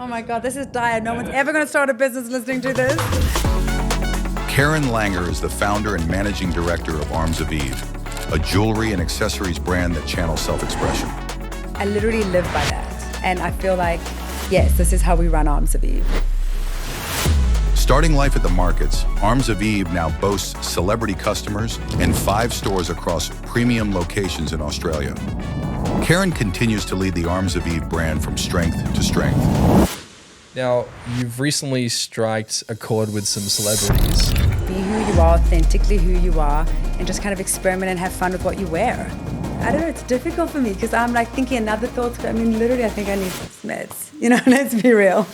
Oh my God, this is dire. No one's ever going to start a business listening to this. Kerryn Langer is the founder and managing director of RIVYL, a jewelry and accessories brand that channels self-expression. I literally live by that. And I feel like, yes, this is how we run Arms of Eve. Starting life at the markets, Arms of Eve now boasts celebrity customers and 5 stores across premium locations in Australia. Kerryn continues to lead the Arms of Eve brand from strength to strength. Now, you've recently struck a chord with some celebrities. Be who you are, authentically who you are, and just kind of experiment and have fun with what you wear. I don't know, it's difficult for me because I'm like thinking another thoughts. I mean, literally, I think I need some meds. You know, let's be real.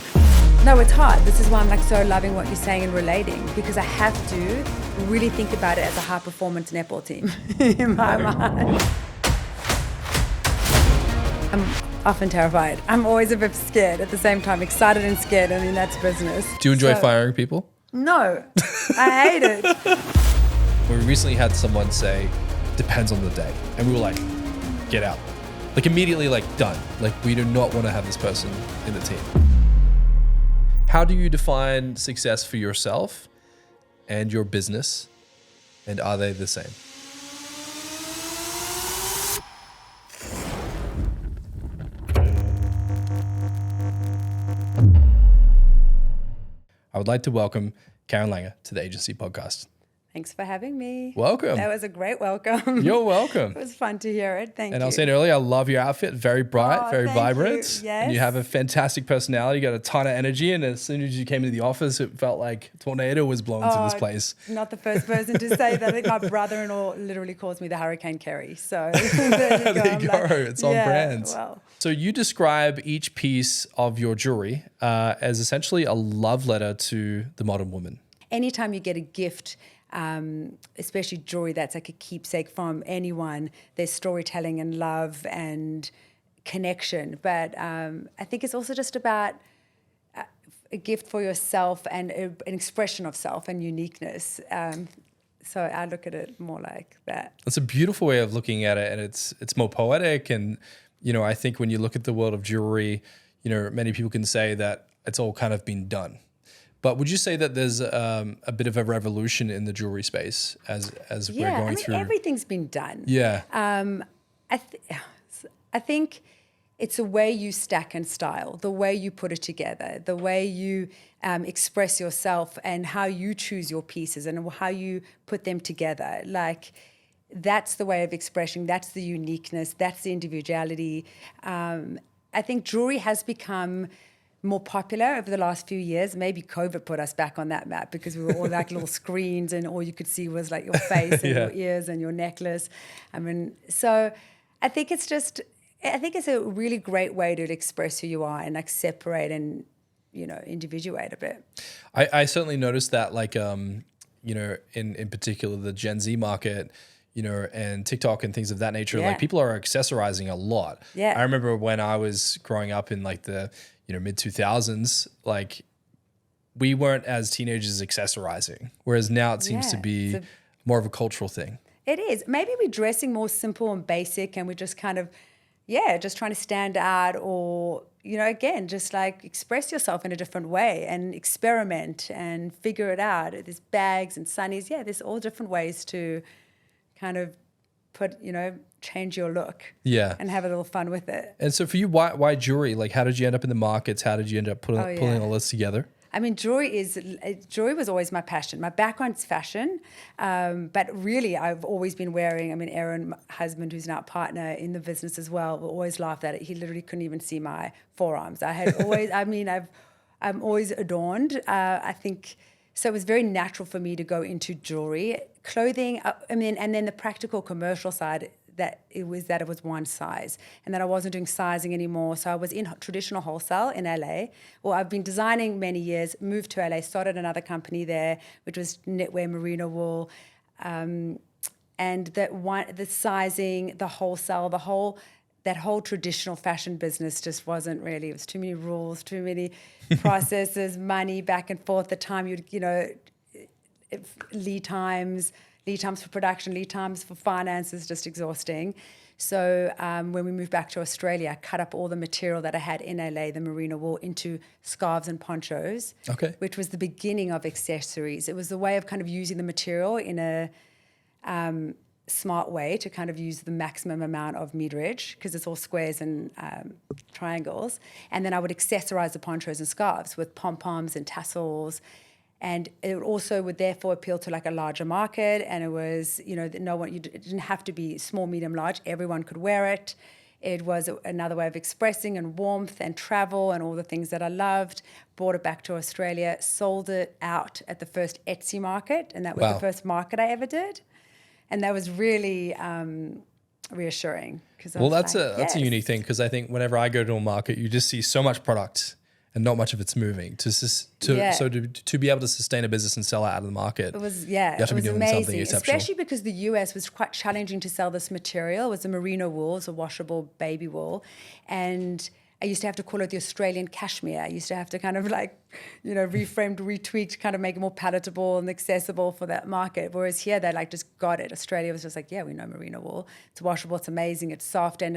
No, it's hard. This is why I'm like so loving what you're saying and relating, because I have to really think about it as a high performance netball team in my mind. I'm often terrified. I'm always a bit scared at the same time, excited and scared. I mean, that's business. Do you enjoy firing people? No, I hate it. We recently had someone say, depends on the day. And we were like, get out. Like immediately, like done. Like we do not want to have this person in the team. How do you define success for yourself and your business? And are they the same? I would like to welcome Kerryn Langer to the Agency Podcast. Thanks for having me. Welcome. That was a great welcome. You're welcome. It was fun to hear it. Thank you. And I was saying earlier, I love your outfit. Very bright, very thank vibrant. you. Yes. And you have a fantastic personality. You got a ton of energy. And as soon as you came into the office, it felt like a tornado was blowing through this place. Not the first person to say that. I think my brother-in-law literally calls me the Hurricane Kerry. So there you go. There you go. It's on brand. Well. So you describe each piece of your jewelry as essentially a love letter to the modern woman. Anytime you get a gift, especially jewelry that's like a keepsake from anyone, there's storytelling and love and connection. But I think it's also just about a gift for yourself and an expression of self and uniqueness. So I look at it more like that. It's a beautiful way of looking at it, and it's more poetic. And you know, I think when you look at the world of jewelry, you know, many people can say that it's all kind of been done. But would you say that there's a bit of a revolution in the jewelry space as we're going through? Everything's been done. Yeah. I think it's the way you stack and style, the way you put it together, the way you express yourself and how you choose your pieces and how you put them together. Like, that's the way of expression. That's the uniqueness. That's the individuality. I think jewelry has become more popular over the last few years. Maybe COVID put us back on that map because we were all like little screens and all you could see was like your face and your ears and your necklace. I mean, so I think it's a really great way to express who you are and like separate and, you know, individuate a bit. I certainly noticed that, like, you know, in particular the Gen Z market, you know, and TikTok and things of that nature, like people are accessorizing a lot. Yeah. I remember when I was growing up in like the, you know, mid 2000s, like we weren't as teenagers accessorizing, whereas now it seems to be more of a cultural thing. It is. Maybe we're dressing more simple and basic and we're just kind of, just trying to stand out or, you know, again, just like express yourself in a different way and experiment and figure it out. There's bags and sunnies. Yeah, there's all different ways to kind of change your look and have a little fun with it. And so for you, why jewelry? Like, how did you end up in the markets? How did you end up pulling all this together? I mean, jewelry was always my passion. My background's fashion, but really I've always been wearing, I mean, Aaron, my husband, who's now a partner in the business as well, will always laughed at it. He literally couldn't even see my forearms. I'm always adorned. I think, so it was very natural for me to go into jewelry, clothing, and then the practical commercial side, that it was one size and that I wasn't doing sizing anymore. So I was in traditional wholesale in LA. Well, I've been designing many years, moved to LA, started another company there, which was knitwear, merino wool. And the sizing, the wholesale, that whole traditional fashion business just wasn't really, it was too many rules, too many processes, money back and forth, the time lead times for production, lead times for finance is just exhausting. So when we moved back to Australia, I cut up all the material that I had in LA, the merino wool, into scarves and ponchos, which was the beginning of accessories. It was the way of kind of using the material in a smart way to kind of use the maximum amount of meterage, because it's all squares and triangles. And then I would accessorize the ponchos and scarves with pom-poms and tassels. And it also would therefore appeal to like a larger market. And it was, you know, it didn't have to be small, medium, large. Everyone could wear it. It was another way of expressing and warmth and travel and all the things that I loved. Brought it back to Australia, sold it out at the first Etsy market. And that was the first market I ever did. And that was really reassuring. Well, that's a unique thing, because I think whenever I go to a market, you just see so much product and not much of it's moving. So to be able to sustain a business and sell it out of the market, it was you have to be doing amazing, something exceptional. especially because the US was quite challenging to sell this material. It was a merino wool, it was a washable baby wool, and I used to have to call it the Australian cashmere. I used to have to kind of like, you know, reframed, retweaked, kind of make it more palatable and accessible for that market. Whereas here, they like just got it. Australia was just like, yeah, we know merino wool. It's washable, it's amazing, it's soft, and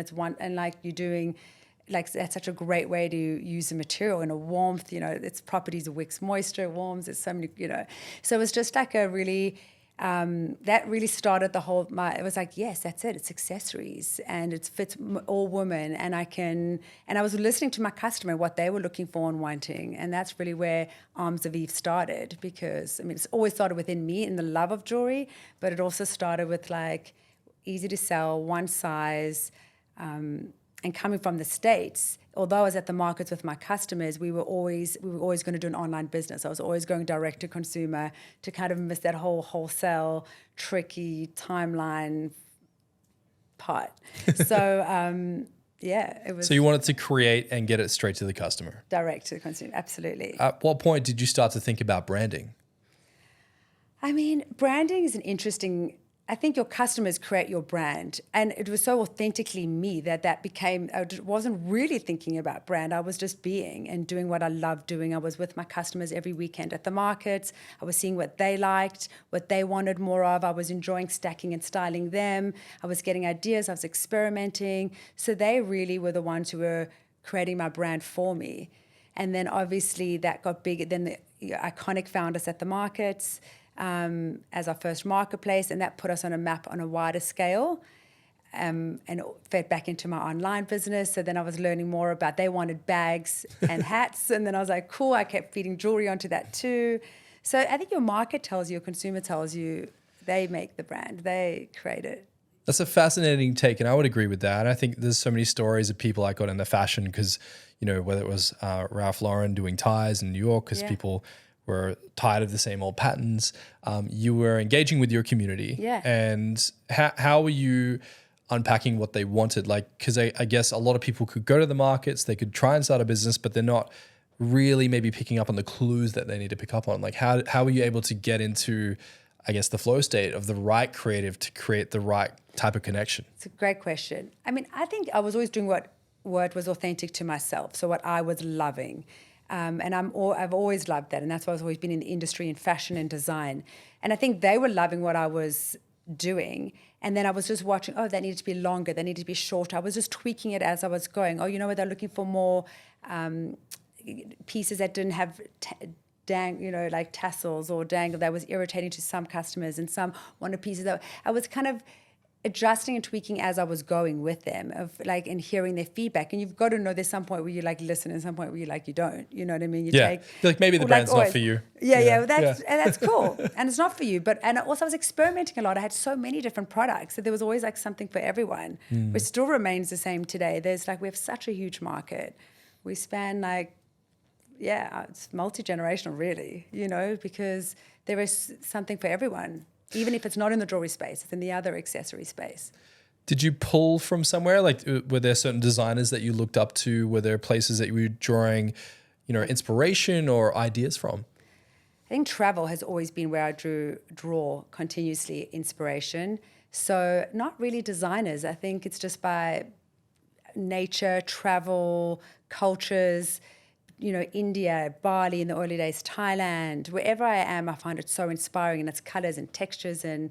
like you're doing, like that's such a great way to use the material in a warmth, you know, its properties, it wicks moisture, it warms, there's so many, you know. So it was just like a really, that really started the whole, it was like, yes, that's it, it's accessories and it fits all women, and I was listening to my customer, what they were looking for and wanting, and that's really where Arms of Eve started, because, I mean, it's always started within me in the love of jewelry, but it also started with like easy to sell, one size, and coming from the States, although I was at the markets with my customers, we were always going to do an online business. I was always going direct to consumer to kind of miss that whole wholesale, tricky timeline part. So, it was. So you wanted to create and get it straight to the customer. Direct to the consumer, absolutely. At what point did you start to think about branding? I mean, branding is an interesting. I think your customers create your brand, and it was so authentically me that became, I wasn't really thinking about brand. I was just being and doing what I loved doing. I was with my customers every weekend at the markets. I was seeing what they liked, what they wanted more of. I was enjoying stacking and styling them. I was getting ideas. I was experimenting. So they really were the ones who were creating my brand for me. And then obviously that got big. Then the Iconic found us at the markets, as our first marketplace, and that put us on a map on a wider scale, and it fed back into my online business. So then I was learning more about, they wanted bags and hats, and then I was like, cool, I kept feeding jewelry onto that too. So I think your market tells you, your consumer tells you, they make the brand, they create it. That's a fascinating take, and I would agree with that. And I think there's so many stories of people I got into fashion because, you know, whether it was Ralph Lauren doing ties in New York because people were tired of the same old patterns. You were engaging with your community. Yeah. And how were you unpacking what they wanted? Like, because I guess a lot of people could go to the markets, they could try and start a business, but they're not really maybe picking up on the clues that they need to pick up on. Like, how were you able to get into, I guess, the flow state of the right creative to create the right type of connection? It's a great question. I mean, I think I was always doing what was authentic to myself, so what I was loving. And I've always loved that, and that's why I've always been in the industry in fashion and design. And I think they were loving what I was doing, and then I was just watching, oh, that needed to be longer, that needed to be shorter. I was just tweaking it as I was going. Oh, you know what, they're looking for more pieces that didn't have like tassels or dangle. That was irritating to some customers, and some wanted pieces that I was kind of adjusting and tweaking as I was going with them, of like, and hearing their feedback. And you've got to know there's some point where you like listen and some point where you like you don't. You know what I mean? Feel like maybe the brand's not for you. And that's cool. And it's not for you. And also I was experimenting a lot. I had so many different products that there was always like something for everyone, which still remains the same today. There's like, we have such a huge market. We span like, it's multi-generational really, you know, because there is something for everyone. Even if it's not in the jewelry space, it's in the other accessory space. Did you pull from somewhere? Like, were there certain designers that you looked up to? Were there places that you were drawing, you know, inspiration or ideas from? I think travel has always been where I draw continuously inspiration. So not really designers. I think it's just by nature, travel, cultures. You know, India, Bali in the early days, Thailand, wherever I am, I find it so inspiring, and its colors and textures, and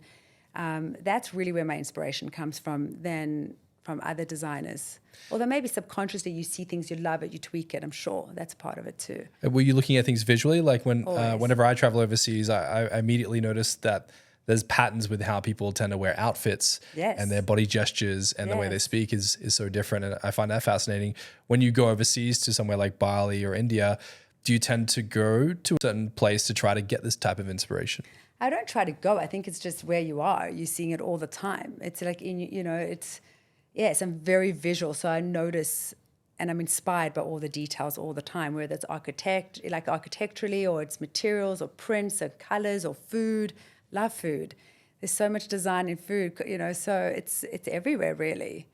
that's really where my inspiration comes from. Then from other designers. Although maybe subconsciously you see things, you love it, you tweak it. I'm sure that's part of it too. Were you looking at things visually? Like Always. whenever I travel overseas, I immediately noticed that there's patterns with how people tend to wear outfits, Yes. and their body gestures and the way they Yes. speak is so different. And I find that fascinating. When you go overseas to somewhere like Bali or India, do you tend to go to a certain place to try to get this type of inspiration? I don't try to go. I think it's just where you are. You're seeing it all the time. It's like, I'm very visual. So I notice and I'm inspired by all the details all the time, whether it's architecturally or it's materials or prints or colors or food. Love food. There's so much design in food, so it's everywhere really.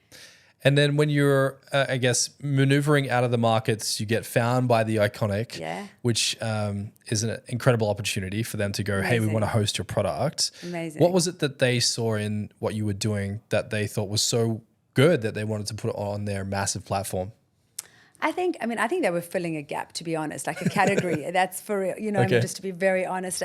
And then when you're, I guess, maneuvering out of the markets, you get found by the Iconic, which is an incredible opportunity for them to go, hey, we want to host your product. Amazing. What was it that they saw in what you were doing that they thought was so good that they wanted to put it on their massive platform? I think they were filling a gap, to be honest, like a category. That's for real, Okay. just to be very honest.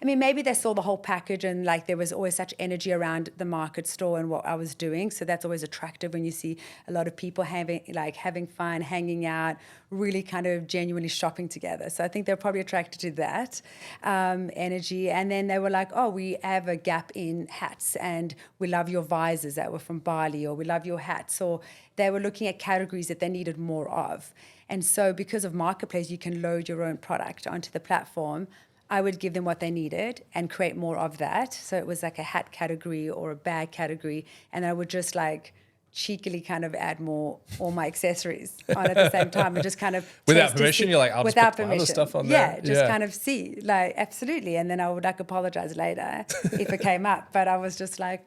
Maybe they saw the whole package and like there was always such energy around the market store and what I was doing. So that's always attractive when you see a lot of people having fun, hanging out, really kind of genuinely shopping together. So I think they're probably attracted to that energy. And then they were like, oh, we have a gap in hats and we love your visors that were from Bali, or we love your hats, or they were looking at categories that they needed more of. And so because of Marketplace, you can load your own product onto the platform. I would give them what they needed and create more of that. So it was like a hat category or a bag category. And I would just like cheekily kind of add all my accessories on at the same time and just kind of Without permission, you're like, I'll just put my other stuff on there. Yeah, just kind of see, like, absolutely. And then I would like apologize later if it came up. But I was just like,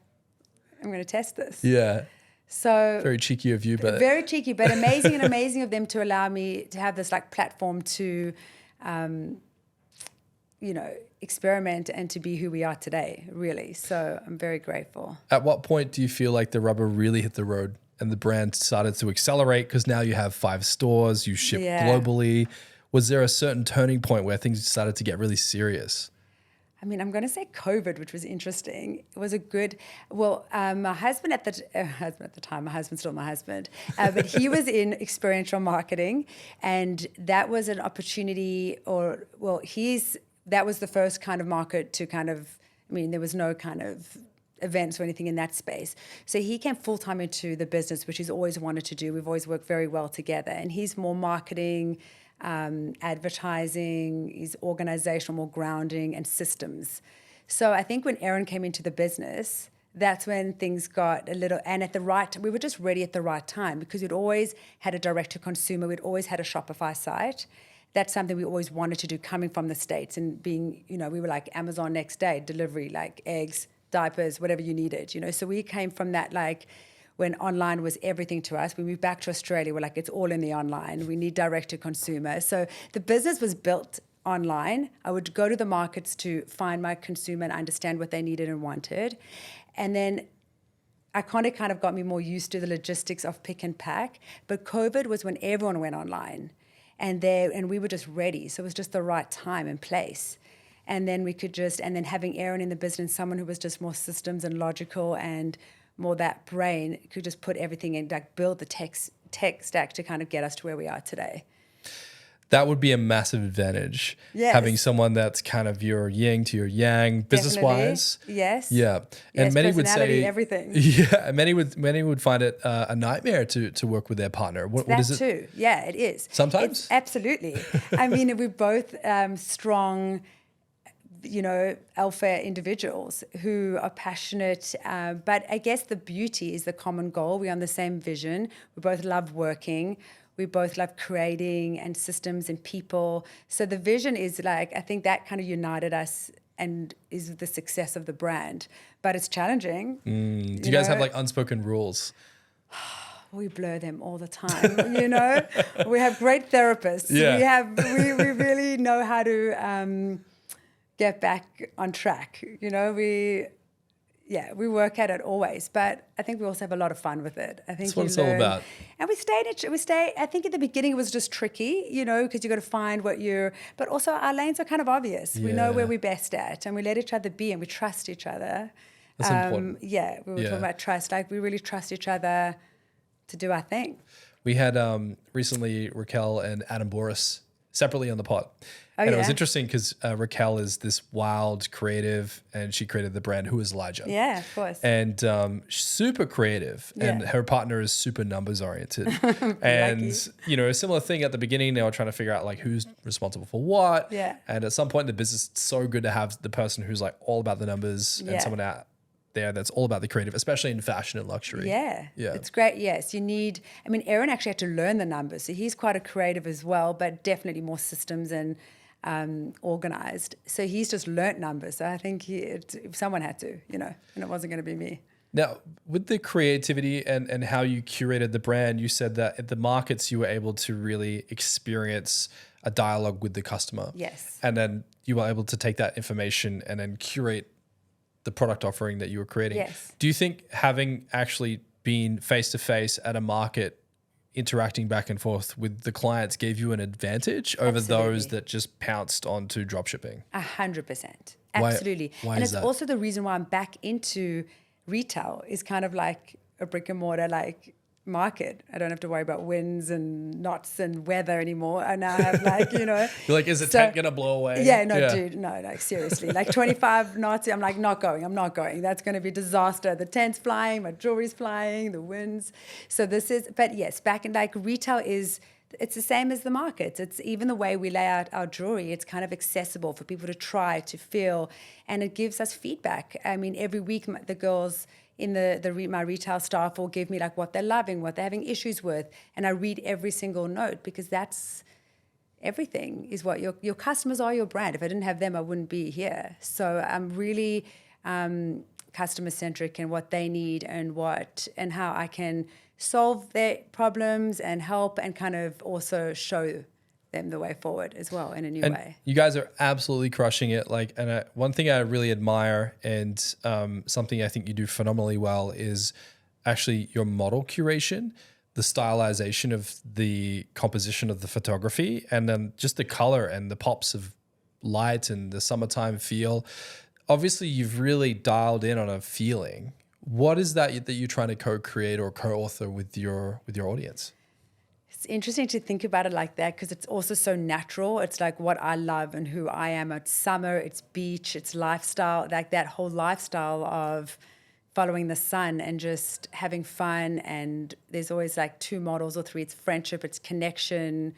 I'm going to test this. Yeah. So very cheeky of you, but very cheeky, but amazing of them to allow me to have this like platform to, experiment and to be who we are today, really. So I'm very grateful. At what point do you feel like the rubber really hit the road and the brand started to accelerate? Because now you have 5 stores, you ship globally. Was there a certain turning point where things started to get really serious? I'm going to say COVID, which was interesting. It was a good, my husband at the time, my husband's still my husband, but he was in experiential marketing, and that was an opportunity, that was the first kind of market to there was no kind of events or anything in that space. So he came full-time into the business, which he's always wanted to do. We've always worked very well together, and he's more marketing, advertising, is organizational, more grounding and systems. So I think when Aaron came into the business, that's when things got a little, and we were just ready at the right time because we'd always had a direct to consumer. We'd always had a Shopify site. That's something we always wanted to do coming from the States and being, we were like Amazon next day, delivery, like eggs, diapers, whatever you needed, So we came from that, like, when online was everything to us. We moved back to Australia, we're like, it's all in the online. We need direct to consumer. So the business was built online. I would go to the markets to find my consumer and understand what they needed and wanted. And then Iconic kind of got me more used to the logistics of pick and pack. But COVID was when everyone went online and we were just ready. So it was just the right time and place. And then having Aaron in the business, someone who was just more systems and logical and more that brain, could just put everything in, like build the tech stack to kind of get us to where we are today. That would be a massive advantage. Yes. Having someone that's kind of your yin to your yang, business-wise. Yes. Yeah. And many would say everything. Yeah. Many would find it a nightmare to work with their partner. What is it? Too. Yeah, it is. Sometimes? Absolutely. We're both strong, alpha individuals who are passionate. But I guess the beauty is the common goal. We're on the same vision. We both love working. We both love creating and systems and people. So the vision is I think that kind of united us and is the success of the brand. But it's challenging. Do you guys have unspoken rules? We blur them all the time, We have great therapists. Yeah. We really know how to get back on track. We work at it always, but I think we also have a lot of fun with it. I think that's what it's all about. And we stay. I think at the beginning it was just tricky, because you got to find but also our lanes are kind of obvious. Yeah. We know where we're best at, and we let each other be, and we trust each other. That's important. Yeah, we were talking about trust. We really trust each other. to do our thing. We had recently Raquel and Adam Boris separately on the pod. And it was interesting because Raquel is this wild creative, and she created the brand Who is Elijah. Yeah, of course. And super creative, and her partner is super numbers oriented. And, you know, a similar thing at the beginning, they were trying to figure out like who's responsible for what. Yeah. And at some point in the business, it's so good to have the person who's like all about the numbers and someone out there that's all about the creative, especially in fashion and luxury. Yeah. Yeah. It's great. Yes. You need, I mean, Aaron actually had to learn the numbers. So he's quite a creative as well, but definitely more systems and organized. So he's just learnt numbers. So I think someone had to, you know, and it wasn't going to be me. Now, with the creativity and how you curated the brand, you said that at the markets, you were able to really experience a dialogue with the customer. Yes. And then you were able to take that information and then curate the product offering that you were creating. Yes. Do you think having actually been face-to-face at a market, interacting back and forth with the clients gave you an advantage over those that just pounced onto dropshipping? 100%. Absolutely. Why and is it's that? also the reason why I'm back into retail, is kind of like a brick and mortar like market. I don't have to worry about winds and knots and weather anymore. I now have like, you know. You're like, is the tent going to blow away? Yeah, no, dude, no, like seriously. Like 25 knots, I'm like, I'm not going. That's going to be a disaster. The tent's flying, my jewelry's flying, the winds. So but yes, back in like retail it's the same as the markets. It's even the way we lay out our jewelry. It's kind of accessible for people to try, to feel, and it gives us feedback. I mean, every week the girls in my retail staff will give me like what they're loving, what they're having issues with, and I read every single note, because that's everything. Is what your customers are your brand. If I didn't have them, I wouldn't be here. So I'm really customer centric in what they need and how I can solve their problems and help, and kind of also show them the way forward as well in a new way. You guys are absolutely crushing it. Like, and one thing I really admire, and something I think you do phenomenally well, is actually your model curation, the stylization of the composition of the photography, and then just the color and the pops of light and the summertime feel. Obviously, you've really dialed in on a feeling. What is that you're trying to co-create or co-author with your audience? It's interesting to think about it like that, because it's also so natural. It's like what I love and who I am. It's summer, it's beach, it's lifestyle, like that whole lifestyle of following the sun and just having fun. And there's always like 2 models or 3. It's friendship, it's connection,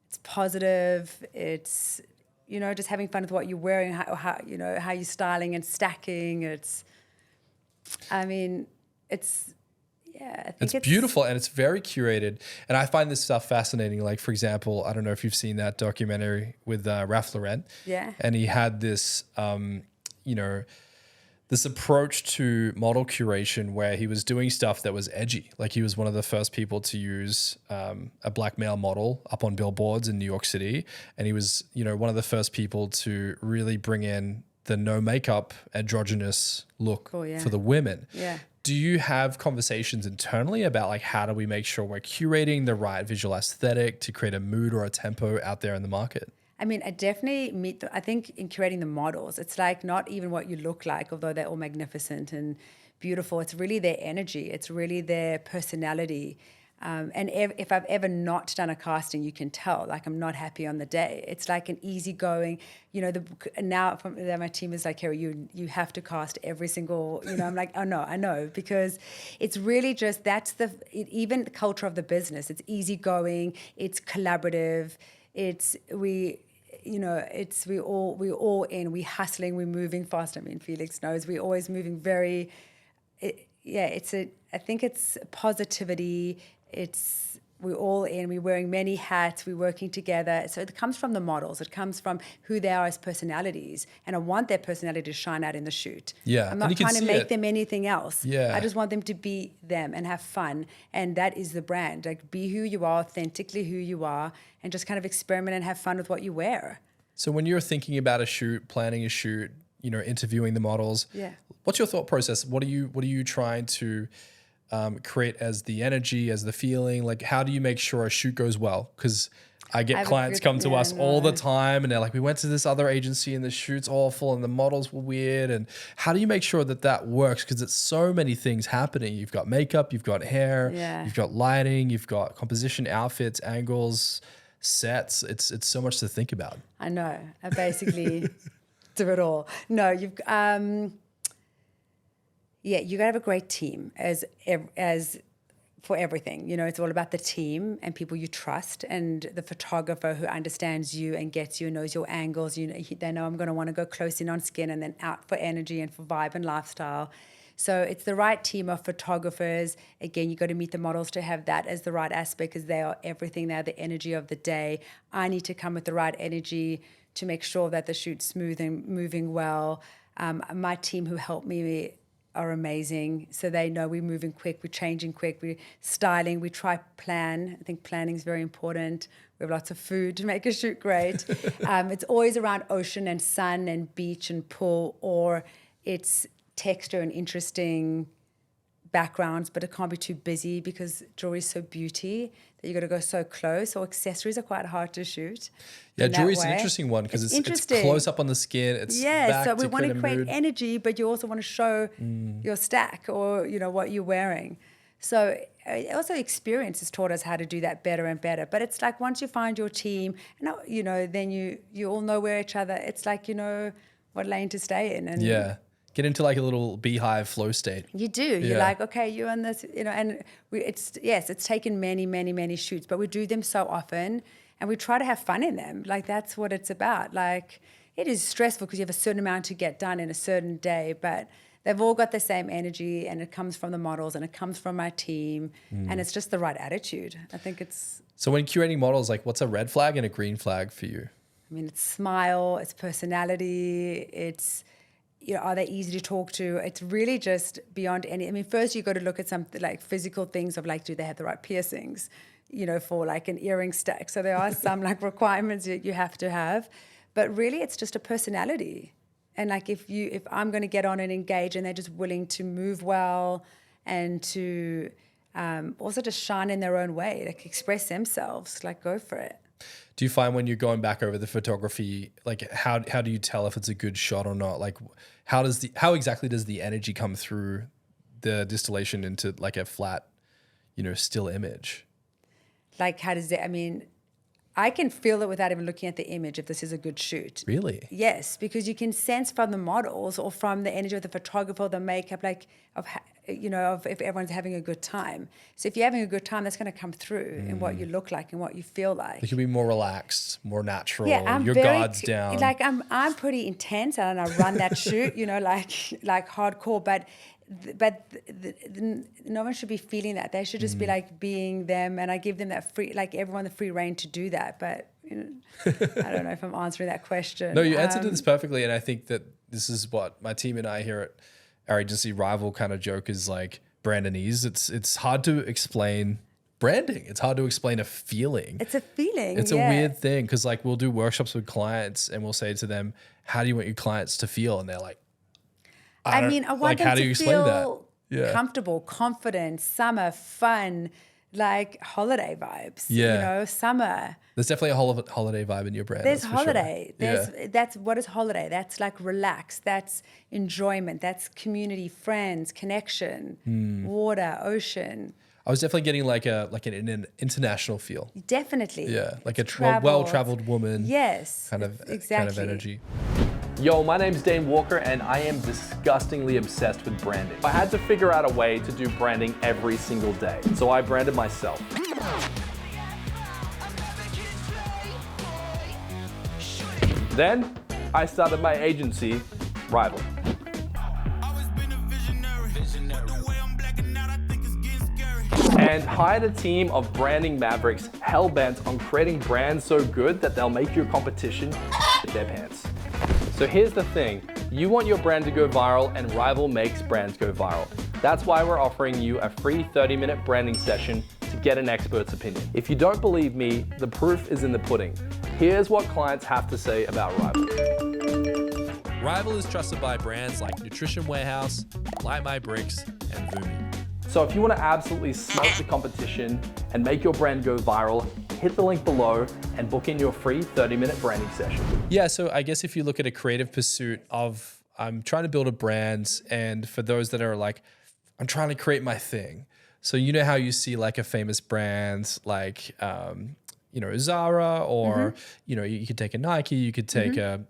it's positive, it's, you know, just having fun with what you're wearing, how you know, how you're styling and stacking. It's beautiful, and it's very curated. And I find this stuff fascinating. Like, for example, I don't know if you've seen that documentary with Ralph Lauren. Yeah. And he had this, this approach to model curation where he was doing stuff that was edgy. Like, he was one of the first people to use a black male model up on billboards in New York City. And he was, one of the first people to really bring in the no makeup androgynous look for the women. Yeah. Do you have conversations internally about like, how do we make sure we're curating the right visual aesthetic to create a mood or a tempo out there in the market? I mean, I definitely I think in curating the models, it's like not even what you look like, although they're all magnificent and beautiful. It's really their energy. It's really their personality. And if I've ever not done a casting, you can tell, like, I'm not happy on the day. It's like an easygoing, now my team is like, Kerry, you have to cast every single, I'm like, oh no, I know, because it's really just, even the culture of the business, it's easygoing, it's collaborative, we're all in, we're hustling, we're moving fast. I mean, Felix knows we're always moving I think it's positivity. We're all in, we're wearing many hats, we're working together. So it comes from the models, it comes from who they are as personalities. And I want their personality to shine out in the shoot. Yeah. I'm not trying to make them anything else. Yeah. I just want them to be them and have fun. And that is the brand. Like, be who you are, authentically who you are, and just kind of experiment and have fun with what you wear. So when you're thinking about a shoot, planning a shoot, interviewing the models, what's your thought process? What are you trying to create as the energy, as the feeling? Like, how do you make sure a shoot goes well? Because I get clients come to us all the time and they're like, we went to this other agency and the shoot's awful and the models were weird. And how do you make sure that that works? Because it's so many things happening. You've got makeup, you've got hair, you've got lighting, you've got composition, outfits, angles, sets. It's so much to think about. I know. I basically do it all. No, you gotta have a great team as for everything. You know, it's all about the team and people you trust and the photographer who understands you and gets you, knows your angles. You know, they know I'm going to want to go close in on skin and then out for energy and for vibe and lifestyle. So it's the right team of photographers. Again, you got to meet the models to have that as the right aspect because they are everything. They're the energy of the day. I need to come with the right energy to make sure that the shoot's smooth and moving well. My team who help me are amazing. So they know we're moving quick, we're changing quick, we're styling, we try plan. I think planning is very important. We have lots of food to make a shoot great. It's always around ocean and sun and beach and pool, or it's texture and interesting backgrounds, but it can't be too busy because jewelry is so beauty that you got to go so close, or accessories are quite hard to shoot. Yeah, jewelry is an interesting one because it's close up on the skin. It's so we want to create energy, but you also want to show your stack or, you know, what you're wearing. So also experience has taught us how to do that better and better. But it's like once you find your team, and you know, then you all know where each other. It's like you know what lane to stay in. And get into like a little beehive flow state. You do. You're like, okay, you're in this, you know, and it's taken many, many, many shoots, but we do them so often and we try to have fun in them. Like that's what it's about. Like it is stressful because you have a certain amount to get done in a certain day, but they've all got the same energy and it comes from the models and it comes from my team and it's just the right attitude. I think it's... So when curating models, like what's a red flag and a green flag for you? I mean, it's smile, it's personality, it's... You know, are they easy to talk to? It's really just beyond any... I mean, first you got to look at something like physical things of like, do they have the right piercings, you know, for like an earring stack. So there are some like requirements that you have to have. But really it's just a personality. And like if I'm going to get on and engage and they're just willing to move well and to also just shine in their own way, like express themselves, like go for it. Do you find when you're going back over the photography, like how do you tell if it's a good shot or not? Like how exactly does the energy come through the distillation into like a flat, you know, still image? Like how does it, I mean, I can feel it without even looking at the image if this is a good shoot. Really? Yes, because you can sense from the models or from the energy of the photographer, the makeup, like of if everyone's having a good time. So if you're having a good time, that's going to come through in what you look like and what you feel like. You can be more relaxed, more natural. Yeah, your guard's down. Like I'm pretty intense and I run that shoot, you know, like hardcore, but no one should be feeling that. They should just be like being them, and I give them that free, like everyone the free reign to do that. But you know, I don't know if I'm answering that question. No, you answered this perfectly, and I think that this is what my team and I here at our agency RIVYL kind of joke is like brandonese. It's hard to explain branding. It's hard to explain a feeling. It's a feeling. It's a weird thing because like we'll do workshops with clients and we'll say to them, "How do you want your clients to feel?" And they're like, I want them to feel comfortable, confident, summer, fun, like holiday vibes. Yeah. You know, summer. There's definitely a holiday vibe in your brand. There's that's holiday. For sure. That's what is holiday. That's like relax. That's enjoyment. That's community, friends, connection, water, ocean. I was definitely getting like an international feel. Definitely. Yeah, like a well-traveled woman. Yes. Kind of energy. Yo, my name's DAIN Walker and I am disgustingly obsessed with branding. I had to figure out a way to do branding every single day, so I branded myself. Then, I started my agency, RIVYL. And hired a team of branding mavericks hell-bent on creating brands so good that they'll make your competition shit their pants. So here's the thing, you want your brand to go viral and RIVYL makes brands go viral. That's why we're offering you a free 30-minute branding session to get an expert's opinion. If you don't believe me, the proof is in the pudding. Here's what clients have to say about RIVYL. RIVYL is trusted by brands like Nutrition Warehouse, Light My Bricks, and Vumi. So if you want to absolutely smoke the competition and make your brand go viral, hit the link below and book in your free 30-minute branding session. Yeah, so I guess if you look at a creative pursuit of I'm trying to build a brand, and for those that are like, I'm trying to create my thing. So you know how you see like a famous brand like, Zara, or, you could take a Nike, you could take a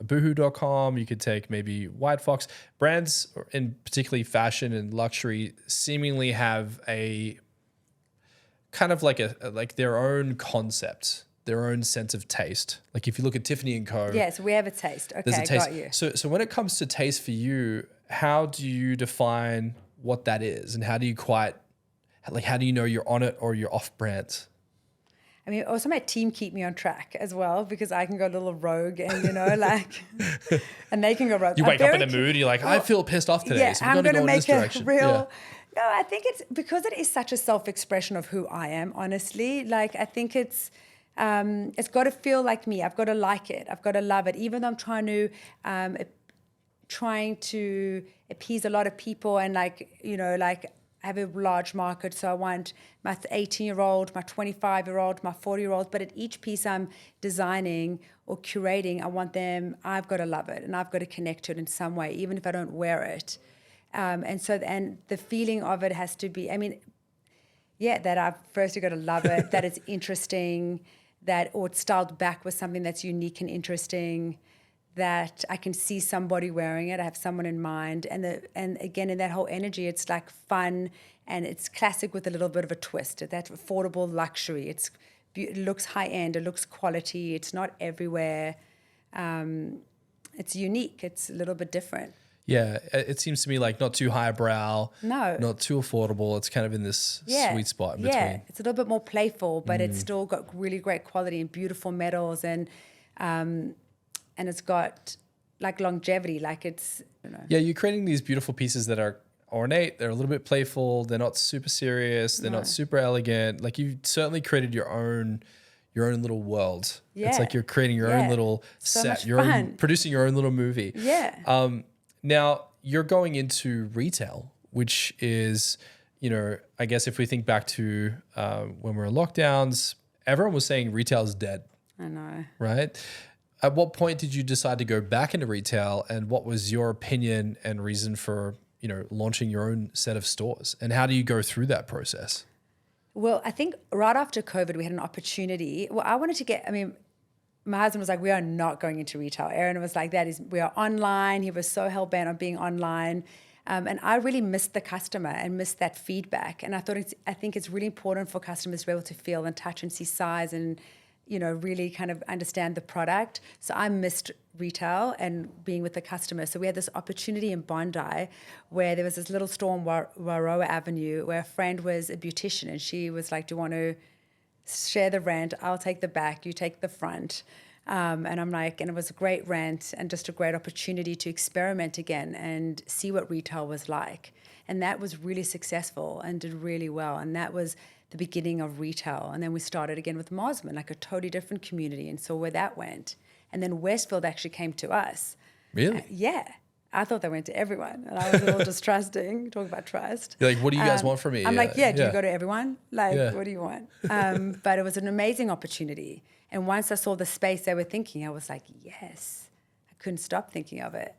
Boohoo.com, you could take maybe White Fox. Brands, in particularly fashion and luxury, seemingly have a kind of like their own concept, their own sense of taste. Like if you look at Tiffany & Co. Yes, we have a taste. Okay, There's a taste. got you. So when it comes to taste for you, how do you define what that is, and how do you know you're on it or you're off brand? I mean, also my team keep me on track as well, because I can go a little rogue and, and they can go rogue. You I'm wake up in very the mood, you're like, I feel pissed off today, Yeah, so we're I'm going to going go to in this make a direction. real... No, I think it's because it is such a self-expression of who I am, honestly. Like, I think it's got to feel like me. I've got to like it. I've got to love it. Even though I'm trying to appease a lot of people and I have a large market, so I want my 18-year-old, my 25-year-old, my 40-year-old, but at each piece I'm designing or curating, I've got to love it and I've got to connect to it in some way, even if I don't wear it. And the feeling of it has to be, that I've firstly got to love it, that it's interesting, or it's styled back with something that's unique and interesting, that I can see somebody wearing it. I have someone in mind. And again, in that whole energy, it's like fun and it's classic with a little bit of a twist. That affordable luxury. It looks high end. It looks quality. It's not everywhere. It's unique. It's a little bit different. Yeah, it seems to me like not too highbrow, no, not too affordable. It's kind of in this sweet spot in between. Yeah, it's a little bit more playful, but it's still got really great quality and beautiful metals and it's got like longevity, like it's, Yeah, you're creating these beautiful pieces that are ornate, they're a little bit playful, they're not super serious, they're not super elegant. Like you've certainly created your own little world. Yeah. It's like you're creating your own little set, producing your own little movie. Yeah. Now you're going into retail, which is, I guess if we think back to when we were in lockdowns, everyone was saying retail is dead. I know. Right? At what point did you decide to go back into retail, and what was your opinion and reason for, launching your own set of stores? And how do you go through that process? Well, I think right after COVID, we had an opportunity. Well, I wanted to my husband was like, we are not going into retail. Aaron was like, we are online. He was so hell-bent on being online. And I really missed the customer and missed that feedback. And I think it's really important for customers to be able to feel and touch and see size and, really kind of understand the product. So I missed retail and being with the customer. So we had this opportunity in Bondi where there was this little store on Warroa Avenue where a friend was a beautician, and she was like, do you want to share the rent? I'll take the back, you take the front. And I'm like, and it was a great rent and just a great opportunity to experiment again and see what retail was like. And that was really successful and did really well. And that was the beginning of retail. And then we started again with Mosman, like a totally different community, and saw where that went. And then Westfield actually came to us. Really? Yeah. I thought they went to everyone. And I was a little distrusting, talk about trust. You're like, what do you guys want from me? I'm like, do you go to everyone? Like, what do you want? But it was an amazing opportunity. And once I saw the space they were thinking, I was like, yes. I couldn't stop thinking of it.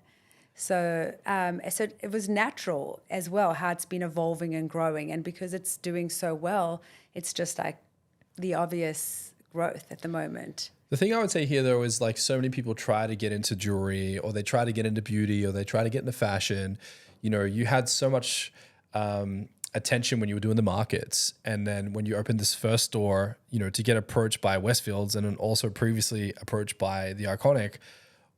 So it was natural as well, how it's been evolving and growing. And because it's doing so well, it's just like the obvious growth at the moment. The thing I would say here, though, is like so many people try to get into jewelry, or they try to get into beauty, or they try to get into fashion. You had so much attention when you were doing the markets. And then when you opened this first store, to get approached by Westfields and then also previously approached by The Iconic,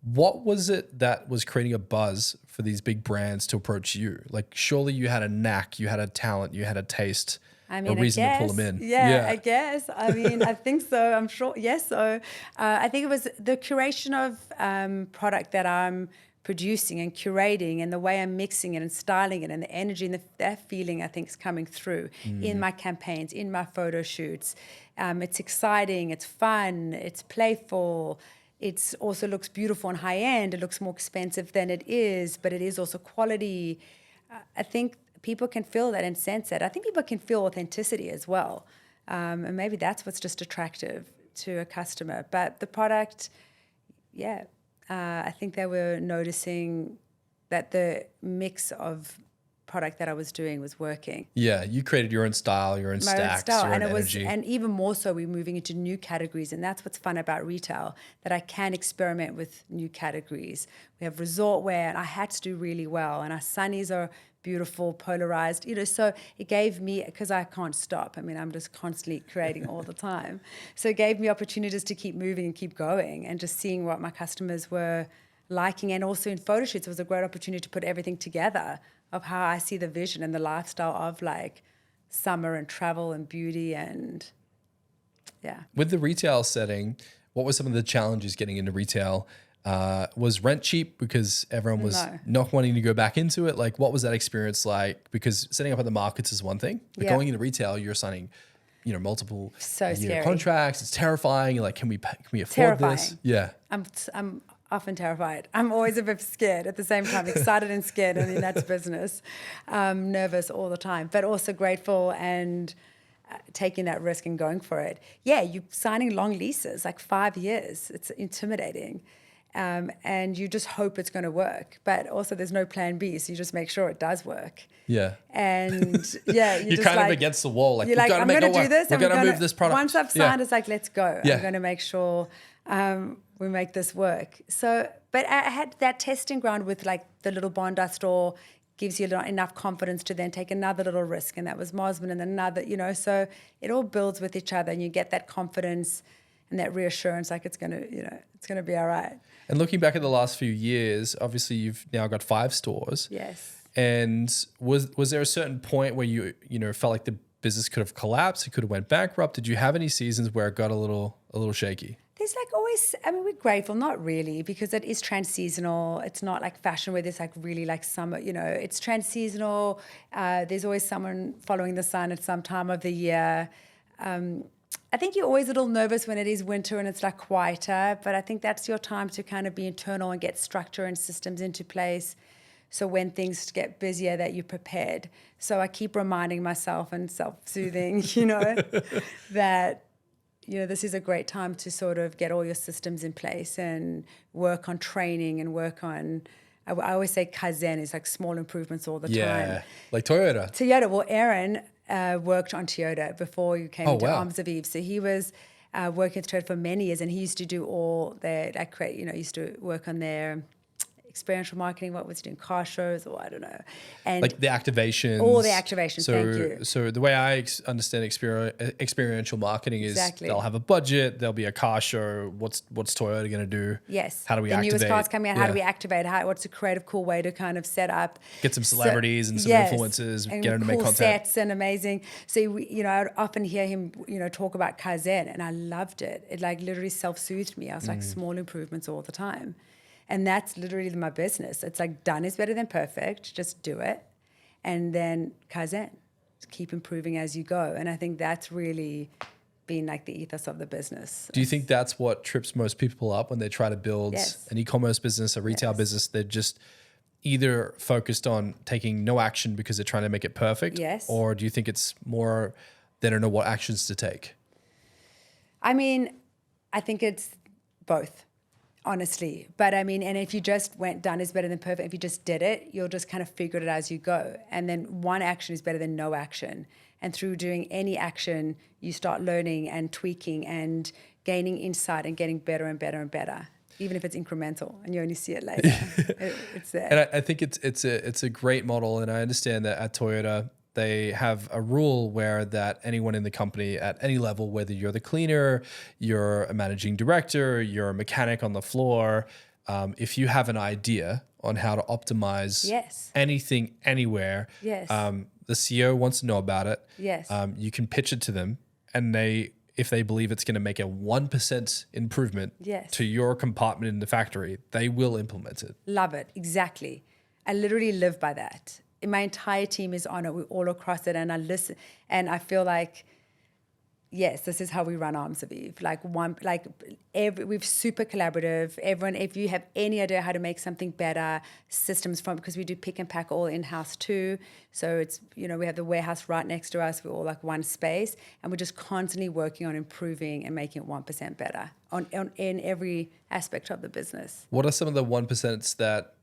what was it that was creating a buzz for these big brands to approach you? Like, surely you had a knack, you had a talent, you had a taste, a reason to pull them in. Yeah, I guess. I mean, I think so. I'm sure. Yes. So I think it was the curation of product that I'm producing and curating, and the way I'm mixing it and styling it, and the energy and that feeling, I think, is coming through in my campaigns, in my photo shoots. It's exciting. It's fun. It's playful. It also looks beautiful and high-end. It looks more expensive than it is, but it is also quality. I think people can feel that and sense it. I think people can feel authenticity as well. And maybe that's what's just attractive to a customer. But the product, I think they were noticing that the mix of product that I was doing was working. Yeah, you created your own style, your own stacks, your own energy. And even more so, we're moving into new categories, and that's what's fun about retail, that I can experiment with new categories. We have resort wear, and I had to do really well, and our sunnies are beautiful, polarized, so it gave me, because I can't stop. I mean, I'm just constantly creating all the time. So it gave me opportunities to keep moving and keep going and just seeing what my customers were liking. And also in photo shoots, it was a great opportunity to put everything together of how I see the vision and the lifestyle of like summer and travel and beauty and With the retail setting, what were some of the challenges getting into retail? Was rent cheap because everyone was not wanting to go back into it? Like, what was that experience like? Because setting up at the markets is one thing, but going into retail, you're signing, multiple year contracts. It's terrifying. You're like, can we afford this? Yeah. I'm often terrified. I'm always a bit scared at the same time, excited and scared. I mean, that's business. Nervous all the time, but also grateful and taking that risk and going for it. Yeah, you're signing long leases, like 5 years. It's intimidating. And you just hope it's going to work. But also there's no plan B, so you just make sure it does work. Yeah. And you're just kind of against the wall. Like, you're like, I'm going to do this. We're going to move this product. Once I've signed, it's like, let's go. Yeah. I'm going to make sure we make this work. So, but I had that testing ground with like the little Bondi store, gives you enough confidence to then take another little risk. And that was Mosman and another, so it all builds with each other and you get that confidence and that reassurance, like it's going to be all right. And looking back at the last few years, obviously you've now got 5 stores. Yes. And was there a certain point where you felt like the business could have collapsed, it could have went bankrupt? Did you have any seasons where it got a little shaky? There's like always, I mean, we're grateful, not really, because it is trans-seasonal. It's not like fashion where there's like really like summer, it's trans-seasonal. There's always someone following the sun at some time of the year. I think you're always a little nervous when it is winter and it's like quieter, but I think that's your time to kind of be internal and get structure and systems into place. So when things get busier, that you're prepared. So I keep reminding myself and self-soothing, that, this is a great time to sort of get all your systems in place and work on training and work on, I always say Kaizen is like small improvements all the time. Yeah, like Toyota. Well, Aaron worked on Toyota before you came into Arms of Eve. So he was working with Toyota for many years, and he used to do all their, used to work on their experiential marketing. What was he doing? Car shows, or I don't know. And like the activations. All the activations, thank you. So the way I understand experiential marketing is they'll have a budget, there'll be a car show. What's Toyota going to do? Yes. How do we activate? The newest cars coming out, how do we activate? What's a creative, cool way to kind of set up? Get some celebrities and some influencers, and get them to make cool content. Sets and amazing. So, I would often hear him, talk about Kaizen, and I loved it. It like literally self-soothed me. I was like, small improvements all the time. And that's literally my business. It's like done is better than perfect. Just do it. And then Kaizen. Just keep improving as you go. And I think that's really been like the ethos of the business. Do you think that's what trips most people up when they try to build an e-commerce business, a retail business? They're just either focused on taking no action because they're trying to make it perfect? Yes. Or do you think it's more they don't know what actions to take? I mean, I think it's both. Honestly. But I mean, and if you just went done is better than perfect, if you just did it, you'll just kind of figure it as you go. And then one action is better than no action. And through doing any action, you start learning and tweaking and gaining insight and getting better and better and better, even if it's incremental and you only see it later. It's there. And I think it's a great model. And I understand that at Toyota, they have a rule where that anyone in the company at any level, whether you're the cleaner, you're a managing director, you're a mechanic on the floor, if you have an idea on how to optimize anything, anywhere, the CEO wants to know about it. Yes. You can pitch it to them, and if they believe it's going to make a 1% improvement to your compartment in the factory, they will implement it. Love it. Exactly. I literally live by that. My entire team is on it. We're all across it, and I listen. And I feel like yes, this is how we run Arms of Eve. We're super collaborative. Everyone, if you have any idea how to make something better, systems because we do pick and pack all in-house too. So it's, we have the warehouse right next to us. We're all like one space, and we're just constantly working on improving and making it 1% better in every aspect of the business. What are some of the 1% that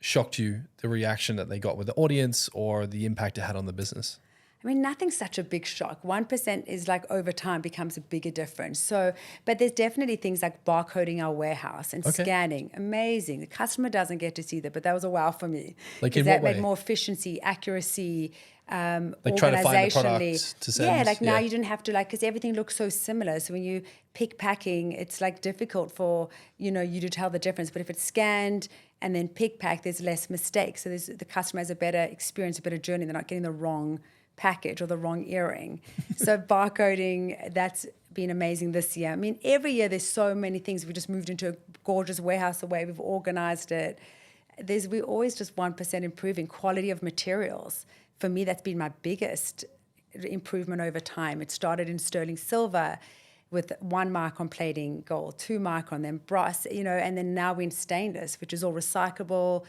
shocked you, the reaction that they got with the audience or the impact it had on the business? I mean, nothing's such a big shock. 1% is like over time becomes a bigger difference. So, but there's definitely things like barcoding our warehouse and scanning. Amazing. The customer doesn't get to see that, but that was a wow for me. Like in that what way? made more efficiency, accuracy, like trying to find the product to send. Yeah, like now you didn't have to because everything looks so similar. So when you pick packing, it's like difficult for, you to tell the difference. But if it's scanned and then pick pack, there's less mistakes. So the customer has a better experience, a better journey. They're not getting the wrong package or the wrong earring. So barcoding, that's been amazing this year. I mean, every year there's so many things. We just moved into a gorgeous warehouse the way we've organized it. We're always just 1% improving quality of materials. For me, that's been my biggest improvement over time. It started in sterling silver with 1 mark on plating gold, 2 mark on them brass, and then now we're in stainless, which is all recyclable,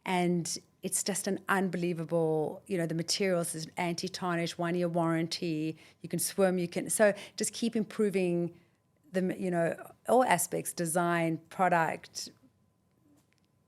and it's just an unbelievable, the materials is anti-tarnish, 1-year warranty, you can swim, so just keep improving all aspects, design, product,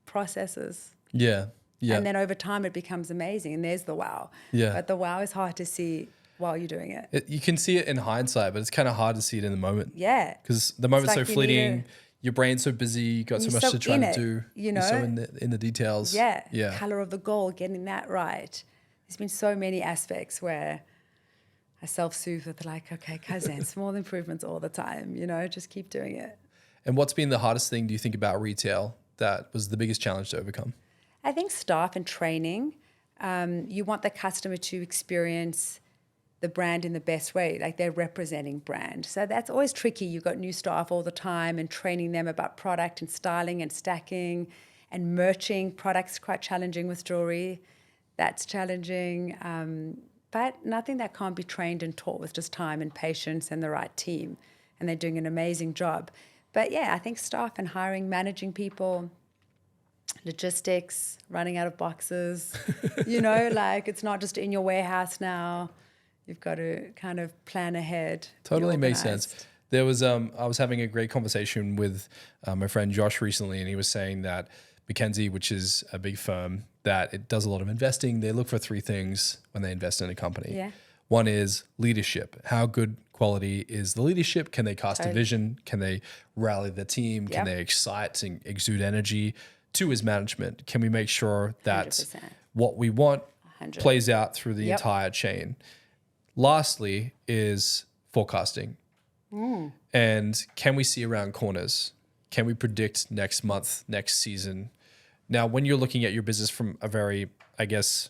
processes. Yeah. And then over time it becomes amazing, and there's the wow. Yeah. But the wow is hard to see while you're doing it. You can see it in hindsight, but it's kind of hard to see it in the moment. Yeah. Because the moment's like so fleeting. Your brain's so busy. You got so much to try to do. You're so in the details. Yeah. Yeah. Color of the gold, getting that right. There's been so many aspects where I self-soothe with okay, cousin, small improvements all the time. Just keep doing it. And what's been the hardest thing, do you think, about retail that was the biggest challenge to overcome? I think staff and training. You want the customer to experience the brand in the best way, like they're representing brand. So that's always tricky. You've got new staff all the time and training them about product and styling and stacking and merching. Products quite challenging with jewelry. That's challenging. But nothing that can't be trained and taught with just time and patience and the right team. And they're doing an amazing job. But yeah, I think staff and hiring, managing people, logistics, running out of boxes, it's not just in your warehouse now. You've got to kind of plan ahead. Totally makes sense. There was I was having a great conversation with my friend Josh recently, and he was saying that McKinsey, which is a big firm, that it does a lot of investing. They look for 3 things when they invest in a company. Yeah. One is leadership. How good quality is the leadership? Can they cast a vision? Can they rally the team? Can they excite and exude energy? 2 is management. Can we make sure that 100%. what we want 100. plays out through the entire chain? Lastly is forecasting. And can we see around corners? Can we predict next month, next season? Now, when you're looking at your business from a very, I guess,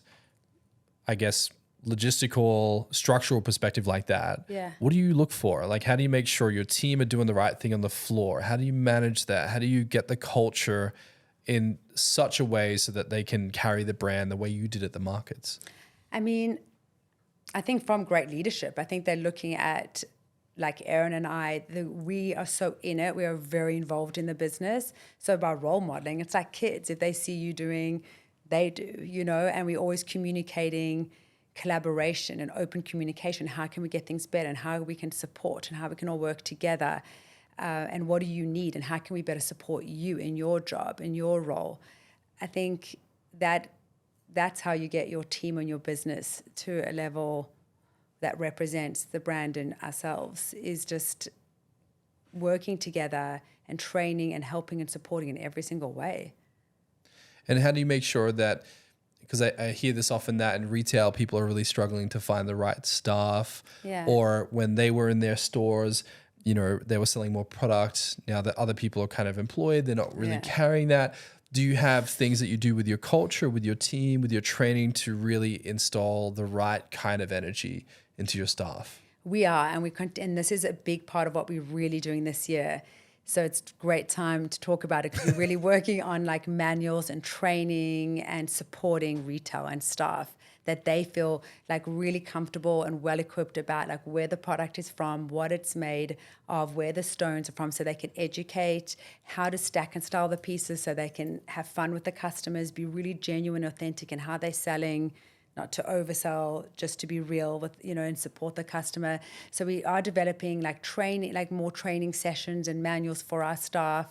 logistical, structural perspective like that, what do you look for? Like, how do you make sure your team are doing the right thing on the floor? How do you manage that? How do you get the culture in such a way so that they can carry the brand the way you did at the markets? I mean, I think from great leadership, I think they're looking at, like Aaron and I, we are so in it. We are very involved in the business. So by role modeling, it's like kids. If they see you doing, they do, and we're always communicating collaboration and open communication. How can we get things better, and how we can support, and how we can all work together, and what do you need, and how can we better support you in your job, in your role. I think that's how you get your team and your business to a level that represents the brand and ourselves, is just working together and training and helping and supporting in every single way. And how do you make sure that, because I hear this often, that in retail, people are really struggling to find the right staff, or when they were in their stores, they were selling more products. Now that other people are kind of employed, they're not really carrying that. Do you have things that you do with your culture, with your team, with your training to really install the right kind of energy into your staff? We are, and this is a big part of what we're really doing this year. So it's a great time to talk about it, because we're really working on like manuals and training and supporting retail and staff. that they feel like really comfortable and well equipped about like where the product is from, what it's made of, where the stones are from, so they can educate how to stack and style the pieces so they can have fun with the customers, be really genuine, authentic in how they're selling, not to oversell, just to be real with, and support the customer. So we are developing like training, like more training sessions and manuals for our staff,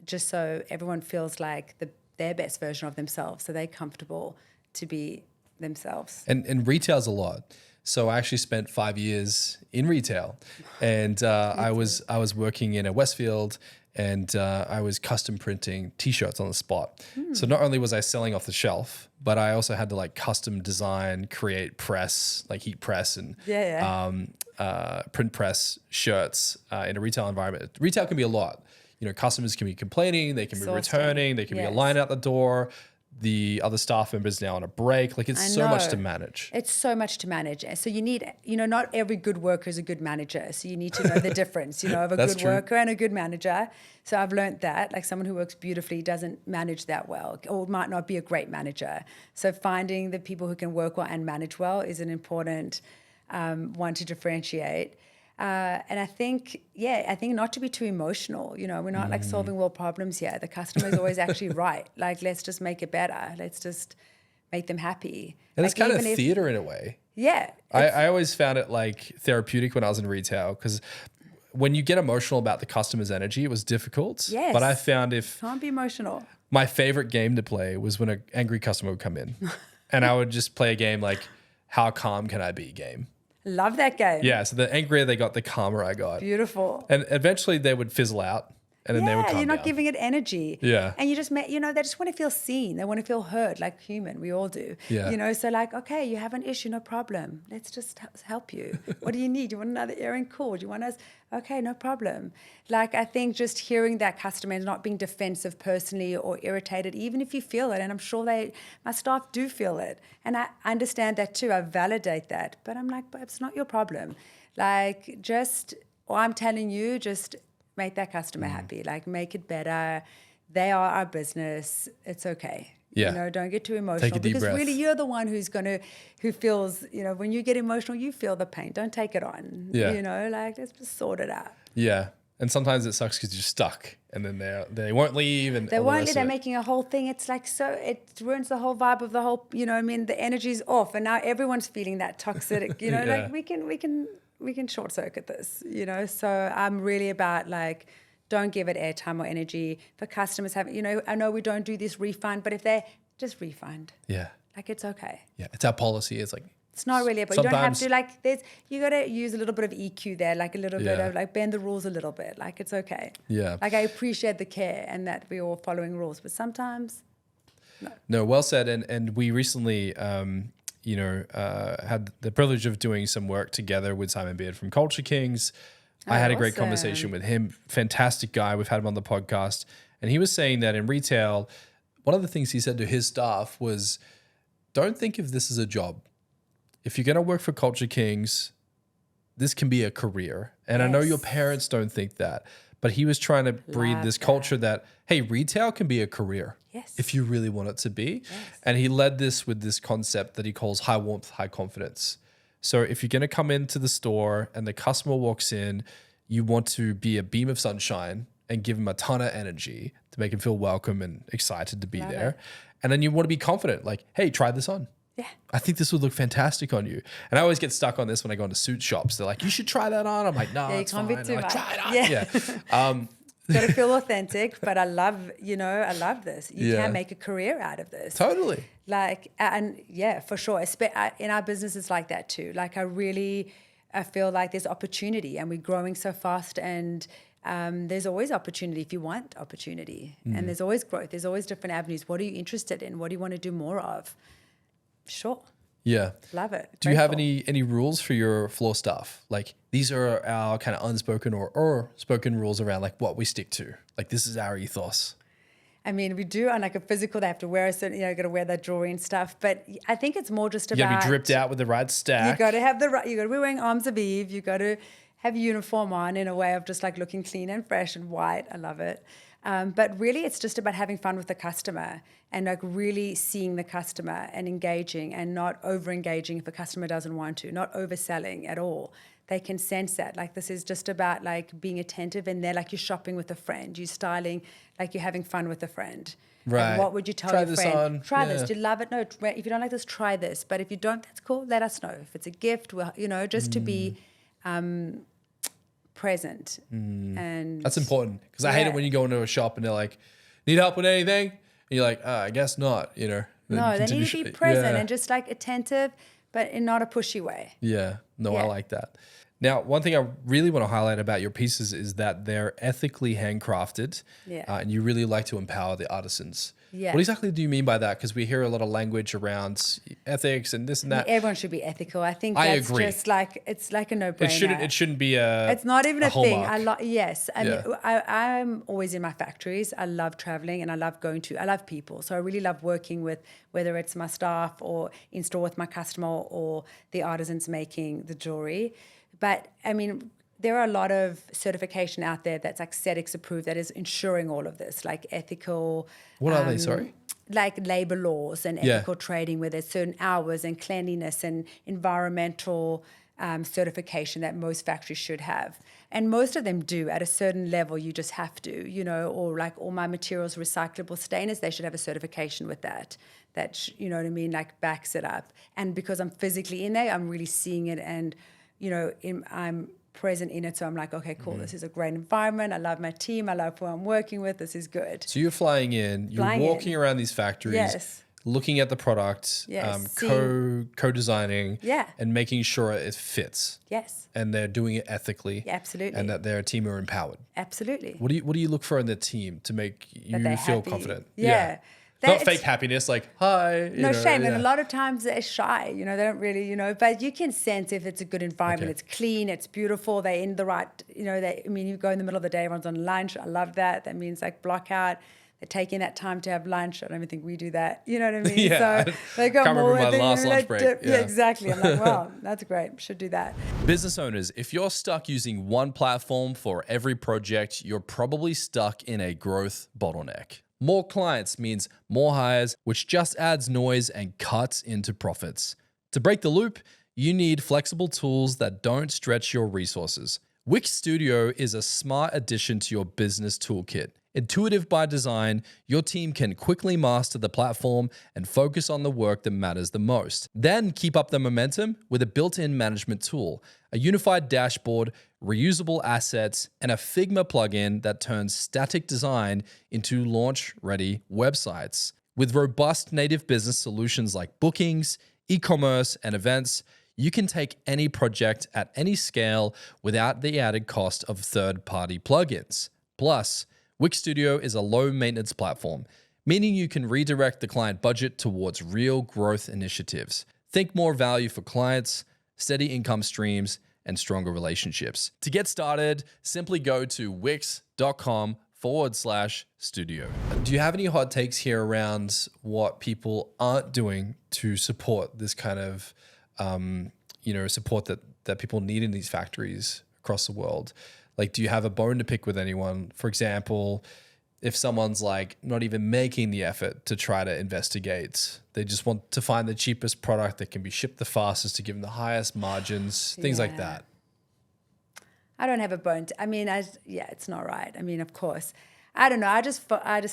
just so everyone feels like their best version of themselves, so they're comfortable to be themselves. And retail's a lot. So I actually spent 5 years in retail, and I was working in a Westfield, and I was custom printing T-shirts on the spot. So not only was I selling off the shelf, but I also had to like custom design, create, press, like heat press and print press shirts in a retail environment. Retail can be a lot. Customers can be complaining, they can be returning, they can be a line out the door. The other staff members now on a break. Like it's so much to manage. It's so much to manage. So you need, not every good worker is a good manager. So you need to know the difference, of a good worker and a good manager. So I've learned that, like someone who works beautifully doesn't manage that well, or might not be a great manager. So finding the people who can work well and manage well is an important one to differentiate. And I think not to be too emotional. We're not like solving world problems here. The customer is always actually right. Like, let's just make it better. Let's just make them happy. And like, it's kind of theater in a way. Yeah. I always found it like therapeutic when I was in retail, because when you get emotional about the customer's energy, it was difficult. Yes. But I found Can't be emotional. My favorite game to play was when an angry customer would come in and I would just play a game like, how calm can I be game? Love that game. Yeah, so the angrier they got, the calmer I got. Beautiful. And eventually they would fizzle out, and then they would calm you're not down. giving it energy. Yeah. And you just, they just want to feel seen. They want to feel heard, like human. We all do. Yeah. So like, okay, you have an issue, no problem. Let's just help you. What do you need? You want another earring cord? You want us? Okay, no problem. Like, I think just hearing that customer and not being defensive personally or irritated, even if you feel it, and I'm sure my staff do feel it. And I understand that too. I validate that. But I'm like, but it's not your problem. Like, I'm telling you, just make that customer happy. Like, make it better. They are our business. It's okay. Yeah. Don't get too emotional. Take a deep breath. Really you're the one who feels, when you get emotional, you feel the pain. Don't take it on. Yeah. Like, let's just sort it out. Yeah. And sometimes it sucks because you're stuck, and then they won't leave, and they won't leave. They're making a whole thing. It's like, so it ruins the whole vibe of the whole, the energy's off, and now everyone's feeling that toxic, Yeah. like we can short circuit this, So I'm really about like, don't give it airtime or energy. For customers I know we don't do this refund, but if they just refund. Yeah. Like, it's okay. Yeah. It's our policy. It's like, it's not really, but you don't have to, like, you got to use a little bit of EQ there, like a little bit of like bend the rules a little bit. Like, it's okay. Yeah. Like, I appreciate the care and that we're all following rules, but sometimes No, well said. And we recently, had the privilege of doing some work together with Simon Beard from Culture Kings. I had a great conversation with him. Fantastic guy. We've had him on the podcast. And he was saying that in retail, one of the things he said to his staff was, don't think of this as a job. If you're going to work for Culture Kings, this can be a career. And I know your parents don't think that, but he was trying to breed this culture that, hey, retail can be a career. Yes. If you really want it to be. Yes. And he led this with this concept that he calls high warmth, high confidence. So if you're going to come into the store and the customer walks in, you want to be a beam of sunshine and give them a ton of energy to make them feel welcome and excited to be there. And then you want to be confident, like, hey, try this on. Yeah. I think this would look fantastic on you. And I always get stuck on this when I go into suit shops. They're like, you should try that on. I'm like, no, it's fine. You can't be too much. Try it on. Yeah. Got to feel authentic, but I love this. You can make a career out of this. Totally. Like, and yeah, for sure. In our business, it's like that too. Like, I feel like there's opportunity, and we're growing so fast, and there's always opportunity if you want opportunity. And there's always growth. There's always different avenues. What are you interested in? What do you want to do more of? Sure. Yeah. Love it. Do you have any rules for your floor staff? Like, these are our kind of unspoken or spoken rules around like what we stick to. Like, this is our ethos. I mean, we do on like a physical, they have to wear a certain, got to wear that jewelry and stuff. But I think it's more just about. You got to be dripped out with the right stack. You got to have you got to be wearing arms of Eve. You got to have uniform on in a way of just like looking clean and fresh and white. I love it. But really, it's just about having fun with the customer and like really seeing the customer and engaging and not over-engaging if a customer doesn't want to, not overselling at all. They can sense that. Like, this is just about like being attentive, and they're like you're shopping with a friend, you're styling, like you're having fun with a friend. Right. And what would you tell Try your this friend? on. Try Yeah. this. Do you love it? No. If you don't like this, try this. But if you don't, that's cool. Let us know. If it's a gift, well, just to be present. And That's important, because I hate it when you go into a shop and they're like, need help with anything? And you're like, I guess not, Then No, they continue need to be sh- present yeah. and just like attentive, but in not a pushy way. Yeah, no, I Yeah. like that. Now, one thing I really want to highlight about your pieces is that they're ethically handcrafted, Yeah. and you really like to empower the artisans. Yeah. What exactly do you mean by that? Because we hear a lot of language around ethics and this and that. Everyone should be ethical. I think I that's agree. just like, it's like a no-brainer. It shouldn't be a. It's not even a thing. hallmark. Yes. I mean, Yeah. I'm always in my factories. I love traveling and I love people. So I really love working with, whether it's my staff or in store with my customer or the artisans making the jewelry. But I mean, there are a lot of certification out there that's like SEDEX approved that is ensuring all of this, like ethical. What are they? Sorry? Like labor laws and Yeah. ethical trading, where there's certain hours and cleanliness and environmental certification that most factories should have. And most of them do at a certain level. You just have to, or like all my materials recyclable stainers, they should have a certification with that. That, you know what I mean, like backs it up. And because I'm physically in there, I'm really seeing it and, I'm present in it. So I'm like, okay, cool. This is a great environment. I love my team. I love who I'm working with. This is good. So you're flying in, you're Flying walking in. around these factories, Yes. looking at the product, Yes. co-designing, Yeah. and making sure it fits. Yes, And they're doing it ethically. Yeah, absolutely. And that their team are empowered. absolutely. What do you look for in the team to make you they're feel happy. confident? Yeah. Not That's- fake happiness, like, hi. No shame. And yeah. a lot of times they're shy, they don't really, but you can sense if it's a good environment. Okay. It's clean, it's beautiful, they're in the right, you go in the middle of the day, everyone's on lunch. I love that. That means like block out. They're taking that time to have lunch. I don't even think we do that. You know what I mean? Yeah. So they got Can't more remember my last lunch break. Yeah, Yeah. exactly. I'm like, wow, that's great. Should do that. Business owners, if you're stuck using one platform for every project, you're probably stuck in a growth bottleneck. More clients means more hires, which just adds noise and cuts into profits. To break the loop, you need flexible tools that don't stretch your resources. Wix Studio is a smart addition to your business toolkit. Intuitive by design, your team can quickly master the platform and focus on the work that matters the most. Then keep up the momentum with a built-in management tool, a unified dashboard, reusable assets, and a Figma plugin that turns static design into launch-ready websites. With robust native business solutions like bookings, e-commerce, and events, you can take any project at any scale without the added cost of third-party plugins. Plus, Wix Studio is a low-maintenance platform, meaning you can redirect the client budget towards real growth initiatives. Think more value for clients, steady income streams, and stronger relationships. To get started, simply go to wix.com/studio. Do you have any hot takes here around what people aren't doing to support this kind of, support that people need in these factories across the world? Like, do you have a bone to pick with anyone? For example, if someone's like not even making the effort to try to investigate, they just want to find the cheapest product that can be shipped the fastest to give them the highest margins, things like Yeah. that. I don't have a bone. It's not right. I mean, of course. I don't know. I just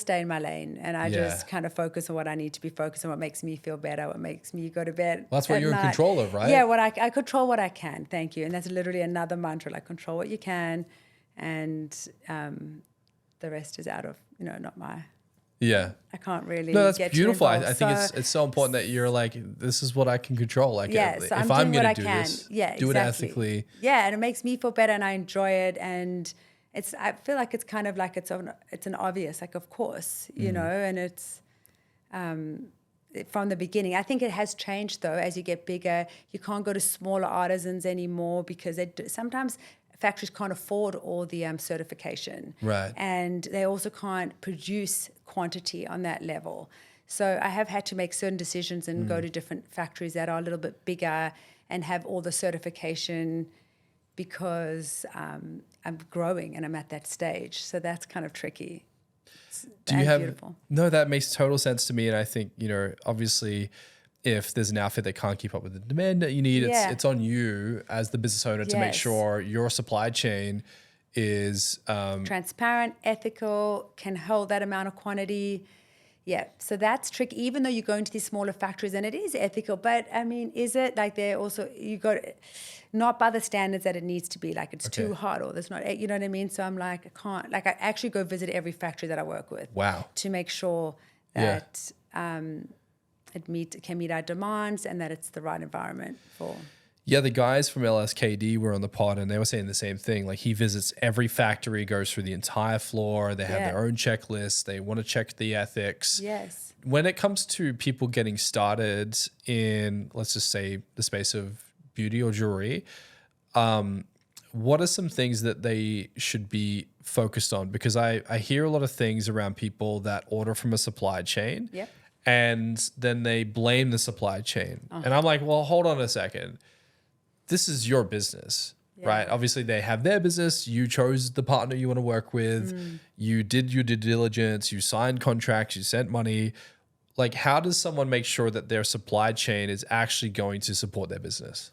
stay in my lane and I just kind of focus on what I need to be focused on, what makes me feel better, what makes me go to bed. Well, that's what at you're in night. control of, right? Yeah, I control what I can. Thank you. And that's literally another mantra, like control what you can, and the rest is out of not my. Yeah. I can't really. No, that's get beautiful. Too I involved. think So- it's so important that you're like, this is what I can control. Like, Yeah, so if I'm I'm doing going what to I do can. this, Yeah, do exactly. it ethically. Yeah, and it makes me feel better, and I enjoy it, and I feel like it's kind of like it's an obvious, like of course, and it's from the beginning. I think it has changed though as you get bigger. You can't go to smaller artisans anymore because sometimes factories can't afford all the certification, Right. and they also can't produce quantity on that level. So I have had to make certain decisions and go to different factories that are a little bit bigger and have all the certification because I'm growing and I'm at that stage. So that's kind of tricky. Do you have, beautiful. no, that makes total sense to me. And I think, obviously if there's an outfit that can't keep up with the demand that you need, it's on you as the business owner to make sure your supply chain is transparent, ethical, can hold that amount of quantity. Yeah, so that's tricky. Even though you go into these smaller factories and it is ethical, but I mean, is it like they're also, you got not by the standards that it needs to be, like it's too hot or there's not, you know what I mean? So I'm like, I can't, like I actually go visit every factory that I work with. Wow. To make sure that it can meet our demands and that it's the right environment for. Yeah, the guys from LSKD were on the pod and they were saying the same thing. Like he visits every factory, goes through the entire floor. They have their own checklist. They want to check the ethics. Yes. When it comes to people getting started in, let's just say, the space of beauty or jewelry, what are some things that they should be focused on? Because I hear a lot of things around people that order from a supply chain and then they blame the supply chain. And I'm like, well, hold on a second. This is your business, right? Obviously they have their business. You chose the partner you want to work with. You did your due diligence. You signed contracts. You sent money. Like, how does someone make sure that their supply chain is actually going to support their business?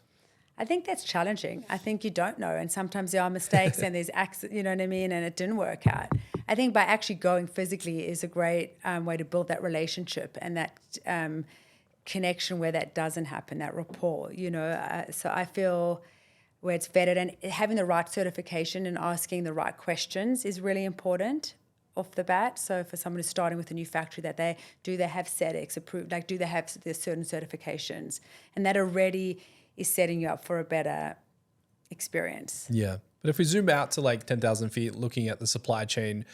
I think that's challenging. I think you don't know. And sometimes there are mistakes and there's accidents, you know what I mean? And it didn't work out. I think by actually going physically is a great way to build that relationship and that connection where that doesn't happen, that rapport, so I feel where it's vetted and having the right certification and asking the right questions is really important off the bat. So for someone who's starting with a new factory, that they have SEDEX approved, like do they have their certain certifications, and that already is setting you up for a better experience. Yeah. But if we zoom out to like 10,000 feet, looking at the supply chain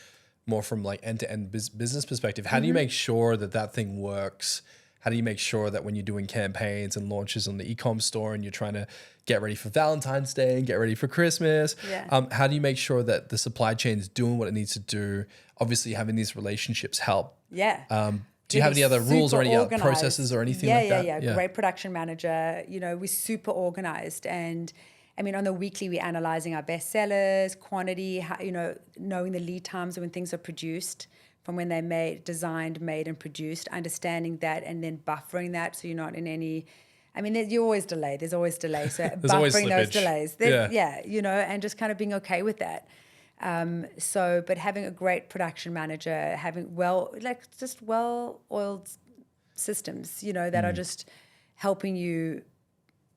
more from like end-to-end business perspective, how do you make sure that that thing works? How do you make sure that when you're doing campaigns and launches on the e-com store and you're trying to get ready for Valentine's Day and get ready for Christmas, how do you make sure that the supply chain is doing what it needs to do? Obviously, having these relationships help. Yeah. Do you have any other rules or any other processes or anything like that? Yeah. Great production manager. We're super organized. And I mean, on the weekly, we're analyzing our best sellers, quantity, how, knowing the lead times when things are produced, from when they're designed, made, and produced, understanding that and then buffering that so you're not in any. I mean, you're always delayed. There's always delay. So buffering those delays. And just kind of being okay with that. But having a great production manager, having well-oiled systems, that are just helping you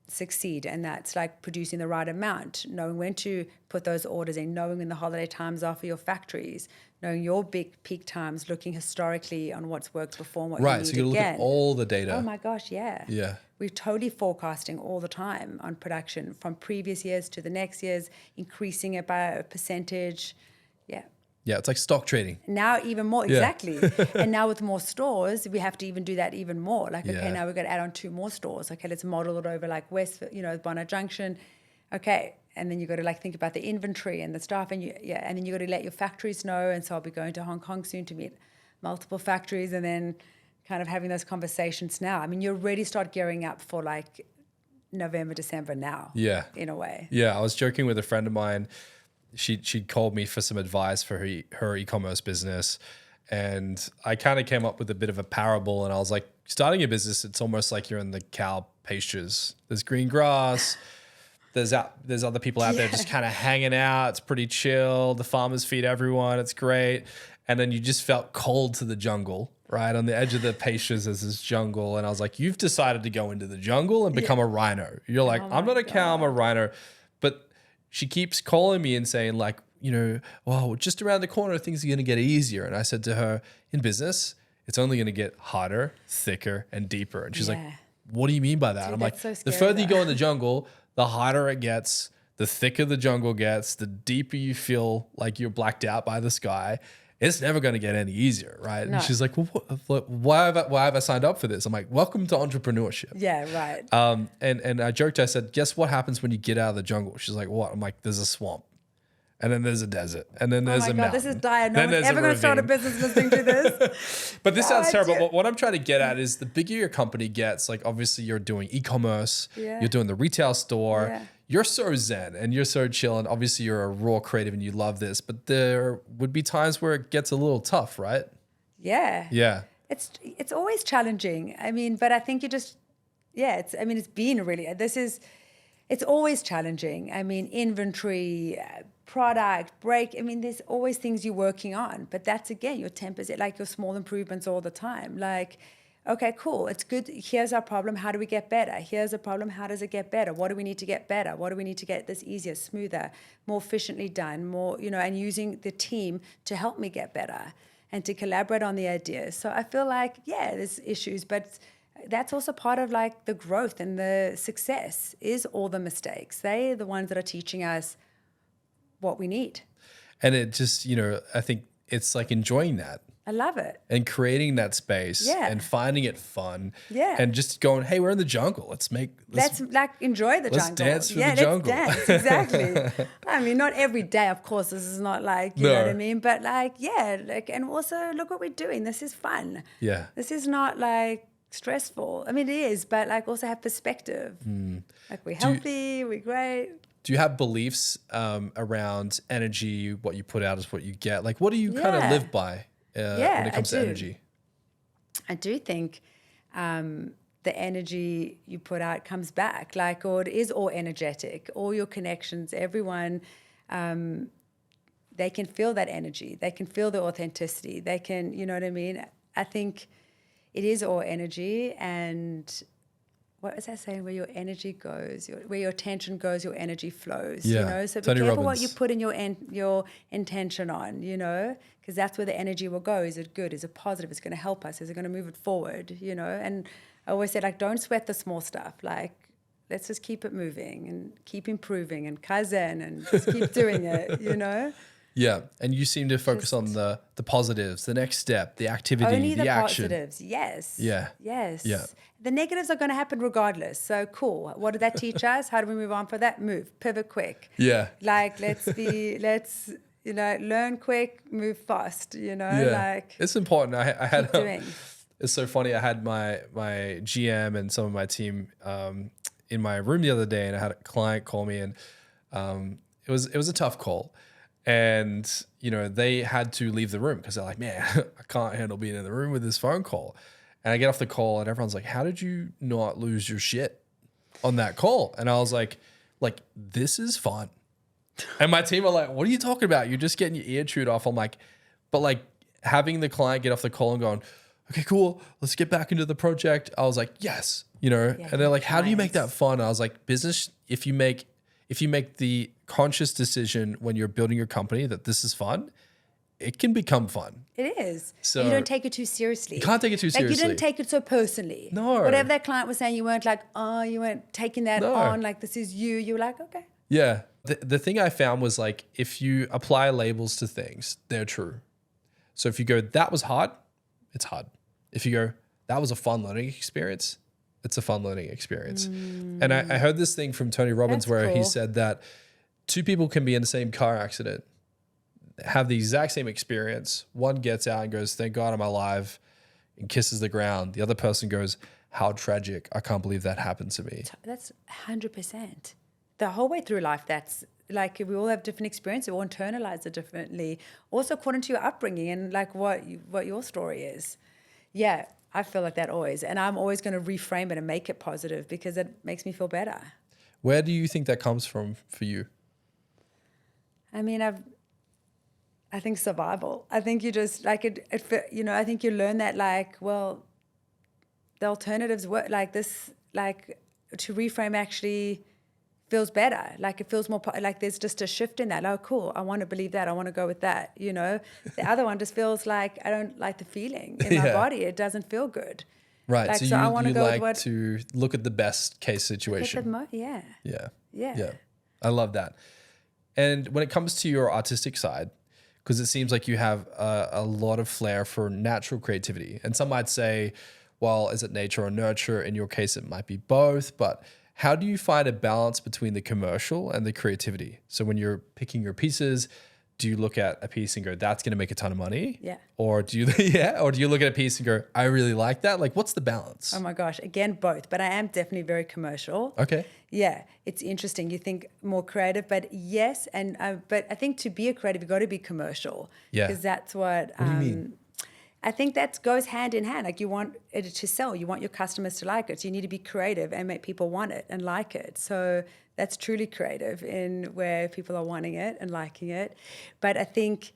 succeed, and that's like producing the right amount, knowing when to put those orders in, knowing when the holiday times are for your factories, knowing your big peak times, looking historically on what's worked before and what you need again. Right, so you look at all the data. Oh my gosh, yeah. Yeah. We're totally forecasting all the time on production from previous years to the next years, increasing it by a percentage. Yeah. Yeah, it's like stock trading. Now even more, exactly. And now with more stores, we have to even do that even more. Like, okay, now we've got to add on 2 more stores. Okay, let's model it over like West, Bondi Junction. Okay, and then you got to like think about the inventory and the staff, and and then you got to let your factories know. And so I'll be going to Hong Kong soon to meet multiple factories, and then kind of having those conversations now. I mean, you already start gearing up for like November, December now. Yeah. In a way. Yeah, I was joking with a friend of mine. She'd called me for some advice for her e-commerce business. And I kind of came up with a bit of a parable, and I was like, starting a business, it's almost like you're in the cow pastures. There's green grass. There's other people out there just kind of hanging out. It's pretty chill. The farmers feed everyone. It's great. And then you just felt cold to the jungle, right? On the edge of the pastures there's this jungle. And I was like, you've decided to go into the jungle and become a rhino. You're like, I'm not a cow, I'm a rhino. But she keeps calling me and saying like, well, just around the corner, things are going to get easier. And I said to her, in business, it's only going to get harder, thicker, and deeper. And she's like, what do you mean by that? Dude, I'm like, so the further you go in the jungle, the harder it gets, the thicker the jungle gets, the deeper you feel like you're blacked out by the sky. It's never going to get any easier, right? No. And she's like, well, why have I signed up for this? I'm like, welcome to entrepreneurship. Yeah, right. And I joked, I said, guess what happens when you get out of the jungle? She's like, what? I'm like, there's a swamp. And then there's a desert. And then there's a mountain. This is dire. No one's ever going to start a business listening to this. But this sounds terrible. But what I'm trying to get at is the bigger your company gets, like obviously you're doing e-commerce, you're doing the retail store, you're so zen and you're so chill, and obviously you're a raw creative and you love this, but there would be times where it gets a little tough, right? Yeah. Yeah. It's always challenging. I mean, but I think it's been really, it's always challenging. I mean, inventory, product, break. I mean, there's always things you're working on, but that's, again, your tempers, like your small improvements all the time. Like, okay, cool. It's good. Here's our problem. How do we get better? Here's a problem. How does it get better? What do we need to get better? What do we need to get this easier, smoother, more efficiently done, more, and using the team to help me get better and to collaborate on the ideas. So I feel like, yeah, there's issues, but that's also part of like the growth and the success is all the mistakes. They're the ones that are teaching us what we need. And it just, I think it's like enjoying that. I love it. And creating that space and finding it fun. Yeah. And just going, hey, we're in the jungle. Let's like enjoy the jungle. Let's dance through the jungle. Let's dance, exactly. I mean, not every day, of course. This is not like, you know what I mean? But like, yeah, like, and also look what we're doing. This is fun. Yeah. This is not like stressful. I mean, it is, but like also have perspective. Like we're healthy, we're great. Do you have beliefs around energy? What you put out is what you get. Like, what do you kind of live by? When it comes to energy? I do think the energy you put out comes back, like, or it is all energetic, all your connections, everyone, they can feel that energy. They can feel the authenticity. They can, you know what I mean? I think it is all energy, and what was I saying? Where your energy goes, where your attention goes, your energy flows. Yeah. So be Tony careful Robbins. what you put in your intention on. Because that's where the energy will go. Is it good? Is it positive? Is it going to help us? Is it going to move it forward? And I always say, like, don't sweat the small stuff. Like, let's just keep it moving and keep improving and kaizen and just keep doing it. Yeah, and you seem to focus on the positives, the next step, the activity, Only the action. positives, yes. Yeah. Yes. Yeah. The negatives are going to happen regardless. So cool. What did that teach us? How do we move on for that? Move, pivot quick. Yeah. Like, learn quick, move fast, like. It's important. I had, doing. It's so funny. I had my GM and some of my team in my room the other day, and I had a client call me, and it was a tough call. And, they had to leave the room because they're like, man, I can't handle being in the room with this phone call. And I get off the call and everyone's like, how did you not lose your shit on that call? And I was like, this is fun. And my team are like, what are you talking about? You're just getting your ear chewed off. I'm like, but like having the client get off the call and going, okay, cool, let's get back into the project. I was like, yes, and they're like, how do you make that fun? I was like, business, if you make the conscious decision when you're building your company that this is fun, it can become fun. It is. So you don't take it too seriously. You can't take it too seriously. Like, you didn't take it so personally. No. Whatever that client was saying, you weren't like, you weren't taking that on like this is you. You were like, okay. Yeah. The thing I found was like, if you apply labels to things, they're true. So if you go, that was hard, it's hard. If you go, that was a fun learning experience, it's a fun learning experience. And I heard this thing from Tony Robbins where he said that two people can be in the same car accident, have the exact same experience. One gets out and goes, thank God I'm alive, and kisses the ground. The other person goes, how tragic. I can't believe that happened to me. That's 100%. The whole way through life, that's like, we all have different experiences. We all internalize it differently. Also according to your upbringing and like what your story is. Yeah, I feel like that always. And I'm always going to reframe it and make it positive because it makes me feel better. Where do you think that comes from for you? I mean, I think survival. I think you just like it. I think you learn that like, well, the alternatives work like this. Like to reframe actually feels better. Like it feels more like there's just a shift in that. Oh, cool. I want to believe that. I want to go with that. The other one just feels like I don't like the feeling in my body. It doesn't feel good. Right. Like, so I want to go like with to look at the best case situation. Yeah. Yeah. I love that. And when it comes to your artistic side, because it seems like you have a lot of flair for natural creativity. And some might say, well, is it nature or nurture? In your case, it might be both. But how do you find a balance between the commercial and the creativity? So when you're picking your pieces, do you look at a piece and go, that's going to make a ton of money? Yeah. Or do you, yeah. Or do you look at a piece and go, I really like that? Like, what's the balance? Oh my gosh. Again, both, but I am definitely very commercial. Okay. Yeah. It's interesting. You think more creative, but yes. And, but I think to be a creative, you've got to be commercial. Yeah. Because that's what, What do you mean? I think that goes hand in hand. Like you want it to sell, you want your customers to like it. So you need to be creative and make people want it and like it. So that's truly creative in where people are wanting it and liking it. But I think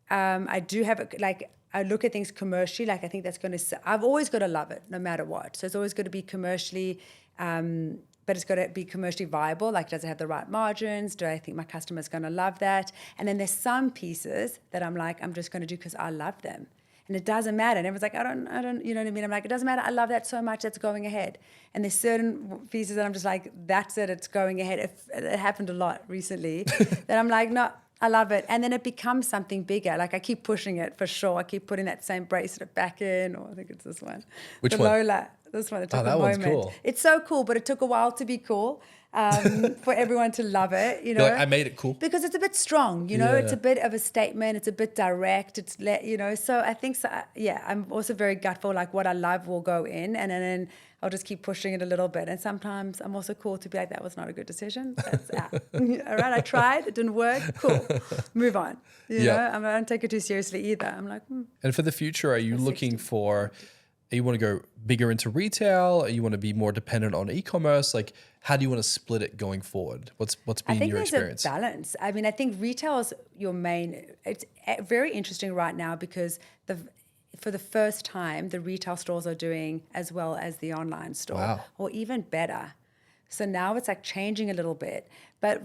I do have, like, I look at things commercially, like I think that's going to, I've always got to love it no matter what. So it's always got to be commercially, but it's got to be commercially viable. Like, does it have the right margins? Do I think my customer's going to love that? And then there's some pieces that I'm like, I'm just going to do because I love them. And it doesn't matter. And everyone's like, I don't, you know what I mean? I'm like, it doesn't matter. I love that so much. That's going ahead. And there's certain pieces that I'm just like, that's it. It's going ahead. It happened a lot recently that I'm like, no, I love it. And then it becomes something bigger. Like I keep pushing it for sure. I keep putting that same bracelet back in, or I think it's this one. Which the one? Lola. This one. It took that a one's moment. cool. It's so cool, but it took a while to be cool. For everyone to love it, you know. You're like, I made it cool. Because it's a bit strong, you know. Yeah. It's a bit of a statement. It's a bit direct. It's you know. So I think so. Yeah, I'm also very gutful. Like what I love will go in, and then I'll just keep pushing it a little bit. And sometimes I'm also cool to be like, that was not a good decision. That's out. All right, I tried. It didn't work. Cool. Move on. You know. I don't take it too seriously either. I'm like. And for the future, are you looking for? You want to go bigger into retail? Or you want to be more dependent on e-commerce? Like, how do you want to split it going forward? What's been your experience? I think there's a balance. I mean, I think retail is your main. It's very interesting right now because for the first time, the retail stores are doing as well as the online store, or even better. So now it's like changing a little bit. But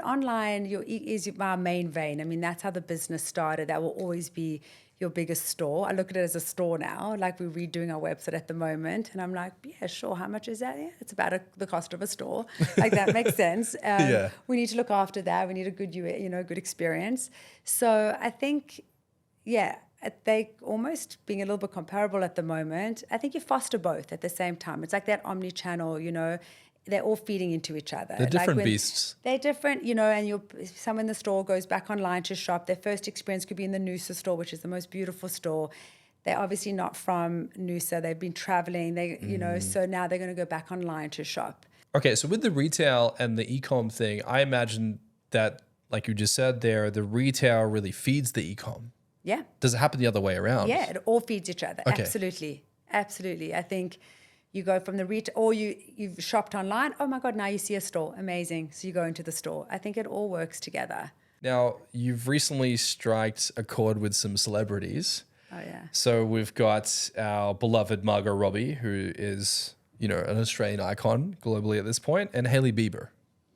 online is my main vein. I mean, that's how the business started. That will always be your biggest store. I look at it as a store now. Like we're redoing our website at the moment, and I'm like, yeah, sure. How much is that? Yeah, it's about the cost of a store. Like that makes sense. We need to look after that. We need a good good experience. So I think, yeah, they almost being a little bit comparable at the moment. I think you foster both at the same time. It's like that omni-channel, you know. They're all feeding into each other. They're different beasts. They're different, you know, and someone in the store goes back online to shop. Their first experience could be in the Noosa store, which is the most beautiful store. They're obviously not from Noosa. They've been traveling. So now they're going to go back online to shop. Okay, so with the retail and the e-com thing, I imagine that, like you just said there, the retail really feeds the e-com. Yeah. Does it happen the other way around? Yeah, it all feeds each other. Okay. Absolutely. I think you go from the retail, or you've shopped online. Oh my God, now you see a store. Amazing. So you go into the store. I think it all works together. Now, you've recently striked a chord with some celebrities. Oh yeah. So we've got our beloved Margot Robbie, who is, an Australian icon globally at this point, and Hailey Bieber.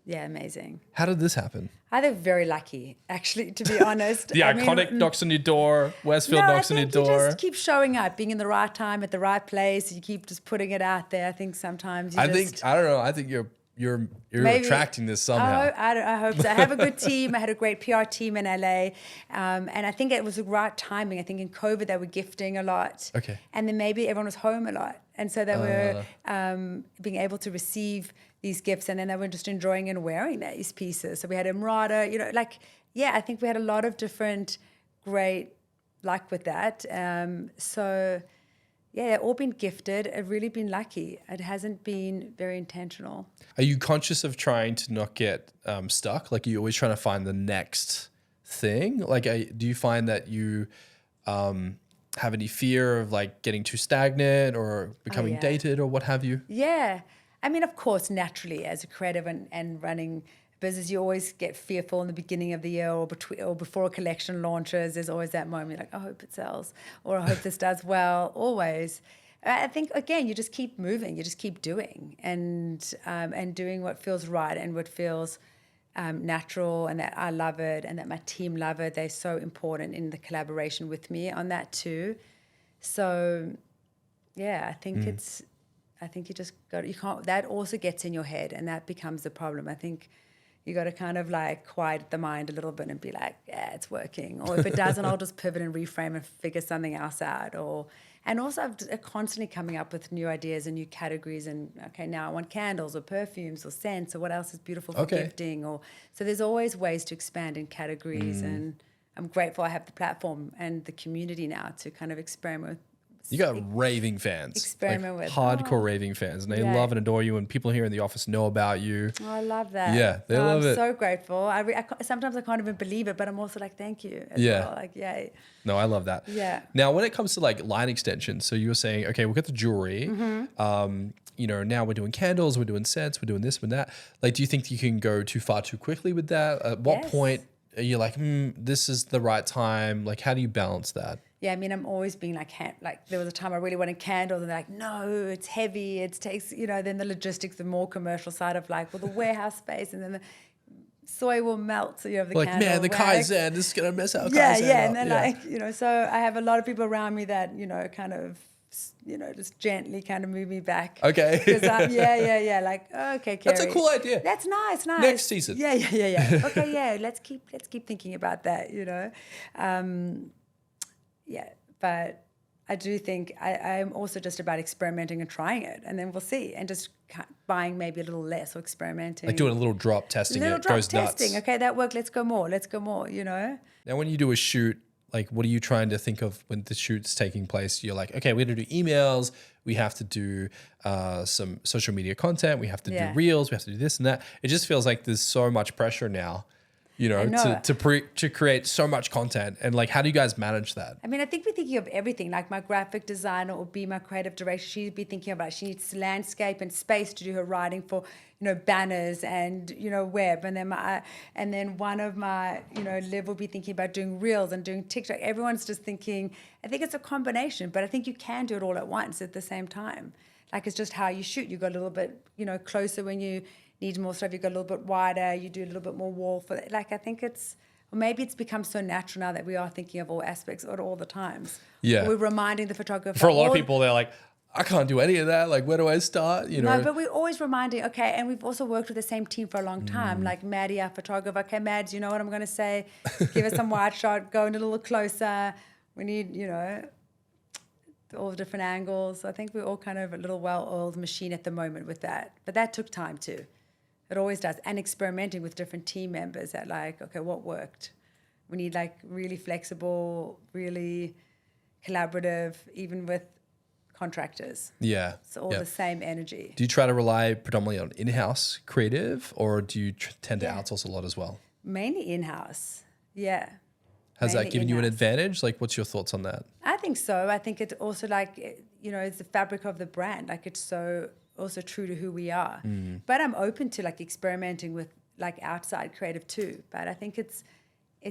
Yeah, amazing. How did this happen? I think very lucky, actually, to be honest. The iconic knocks on your door, Westfield knocks on your door. You just keep showing up, being in the right time at the right place. You keep just putting it out there. I think sometimes I don't know. I think you're attracting this somehow. I hope so. I have a good team. I had a great PR team in LA. And I think it was the right timing. I think in COVID, they were gifting a lot. Okay. And then maybe everyone was home a lot. And so they were being able to receive these gifts, and then they were just enjoying and wearing these pieces. So we had Emrata, I think we had a lot of different great luck with that. They've all been gifted. I've really been lucky. It hasn't been very intentional. Are you conscious of trying to not get stuck? Like, are you always trying to find the next thing? Like, do you find that you have any fear of like getting too stagnant or becoming dated or what have you? Yeah. I mean, of course, naturally, as a creative and running a business, you always get fearful in the beginning of the year or before a collection launches. There's always that moment like, I hope it sells, or I hope this does well, always. I think, again, you just keep moving. You just keep doing and doing what feels right and what feels natural, and that I love it and that my team love it. They're so important in the collaboration with me on that too. So, yeah, I think I think you just you can't, that also gets in your head and that becomes the problem. I think, You got to kind of like quiet the mind a little bit and be like, yeah, it's working. Or if it doesn't, I'll just pivot and reframe and figure something else out. And also I'm constantly coming up with new ideas and new categories. And okay, now I want candles or perfumes or scents or what else is beautiful for gifting. So there's always ways to expand in categories. And I'm grateful I have the platform and the community now to kind of experiment with. You got raving fans, Experiment with hardcore raving fans, and they love and adore you. And people here in the office know about you. Oh, I love that. Yeah, they love it. I'm so grateful. Sometimes I can't even believe it, but I'm also like, thank you. As well. Like, yay. No, I love that. Yeah. Now, when it comes to like line extensions, so you were saying, okay, we've got the jewelry. You know, now we're doing candles, we're doing scents, we're doing this and that. Like, do you think you can go too far too quickly with that? At what point are you like, this is the right time? Like, how do you balance that? Yeah, I mean, I'm always being like there was a time I really wanted candles and they're like, no, it's heavy. It takes, then the logistics, the more commercial side of like, well, the warehouse space and then the soy will melt. So you have the like, candle man, the wax. Kaizen, this is going to mess out. Yeah, Kaizen yeah. up. And then like, so I have a lot of people around me that, kind of, just gently kind of move me back. Okay. Because like, okay, Kerry. That's a cool idea. That's nice. Next season. Yeah. Okay, yeah. Let's keep thinking about that. Yeah, but I do think I'm also just about experimenting and trying it, and then we'll see, and just buying maybe a little less or experimenting. Like doing a little drop, testing it, goes testing. nuts. Okay, that worked. Let's go more. Now, when you do a shoot, like what are you trying to think of when the shoot's taking place? You're like, okay, we're going to do emails. We have to do some social media content. We have to do reels. We have to do this and that. It just feels like there's so much pressure now. To create so much content, and like, how do you guys manage that? I mean, I think we're thinking of everything. Like my graphic designer or be my creative director, she'd be thinking about, she needs landscape and space to do her writing for, banners and, web. And then one of my, Liv will be thinking about doing reels and doing TikTok. Everyone's just thinking, I think it's a combination, but I think you can do it all at once at the same time. Like, it's just how you shoot. You go a little bit, closer when you need more stuff, you go a little bit wider, you do a little bit more wall for it. Like, I think or maybe it's become so natural now that we are thinking of all aspects at all the times. Yeah. Or we're reminding the photographer. For a lot of people, they're like, I can't do any of that. Like, where do I start? No, but we're always reminding, okay, and we've also worked with the same team for a long time, like Maddie, our photographer. Okay, Mads, you know what I'm going to say? Give us some wide shot, go in a little closer. We need, all the different angles. I think we're all kind of a little well-oiled machine at the moment with that. But that took time too. It always does. And experimenting with different team members at like, okay, what worked? We need like really flexible, really collaborative, even with contractors. Yeah. It's all the same energy. Do you try to rely predominantly on in-house creative, or do you tend to outsource a lot as well? Mainly in-house. Yeah. Has that given you an in-house. advantage? Like, what's your thoughts on that? I think so. I think it's also like, it's the fabric of the brand. Like, it's so also true to who we are. But I'm open to like experimenting with like outside creative too. But I think it's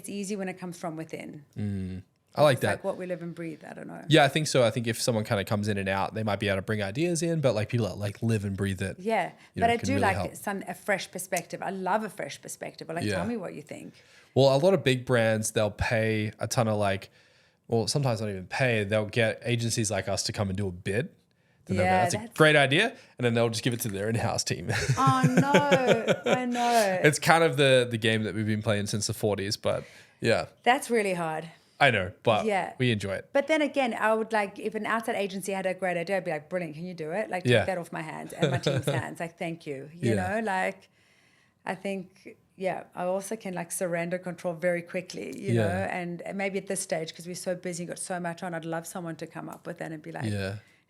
easy when it comes from within. I like that. Like what we live and breathe. I don't know. Yeah, I think so. I think if someone kind of comes in and out, they might be able to bring ideas in, but like people that like live and breathe it. Yeah, but I do really like a fresh perspective. I love a fresh perspective. Like, tell me what you think. Well, a lot of big brands, they'll pay a ton of sometimes not even pay. They'll get agencies like us to come and do a bid. Then they'll go, that's a great idea. And then they'll just give it to their in-house team. Oh, no. I know. It's kind of the game that we've been playing since the 40s, but yeah. That's really hard. I know, but we enjoy it. But then again, I would like, if an outside agency had a great idea, I'd be like, brilliant, can you do it? Like, take that off my hands and my team's hands. Like, thank you. You know, like, I think, I also can like surrender control very quickly, you know, and maybe at this stage, because we're so busy, got so much on, I'd love someone to come up with that and be like,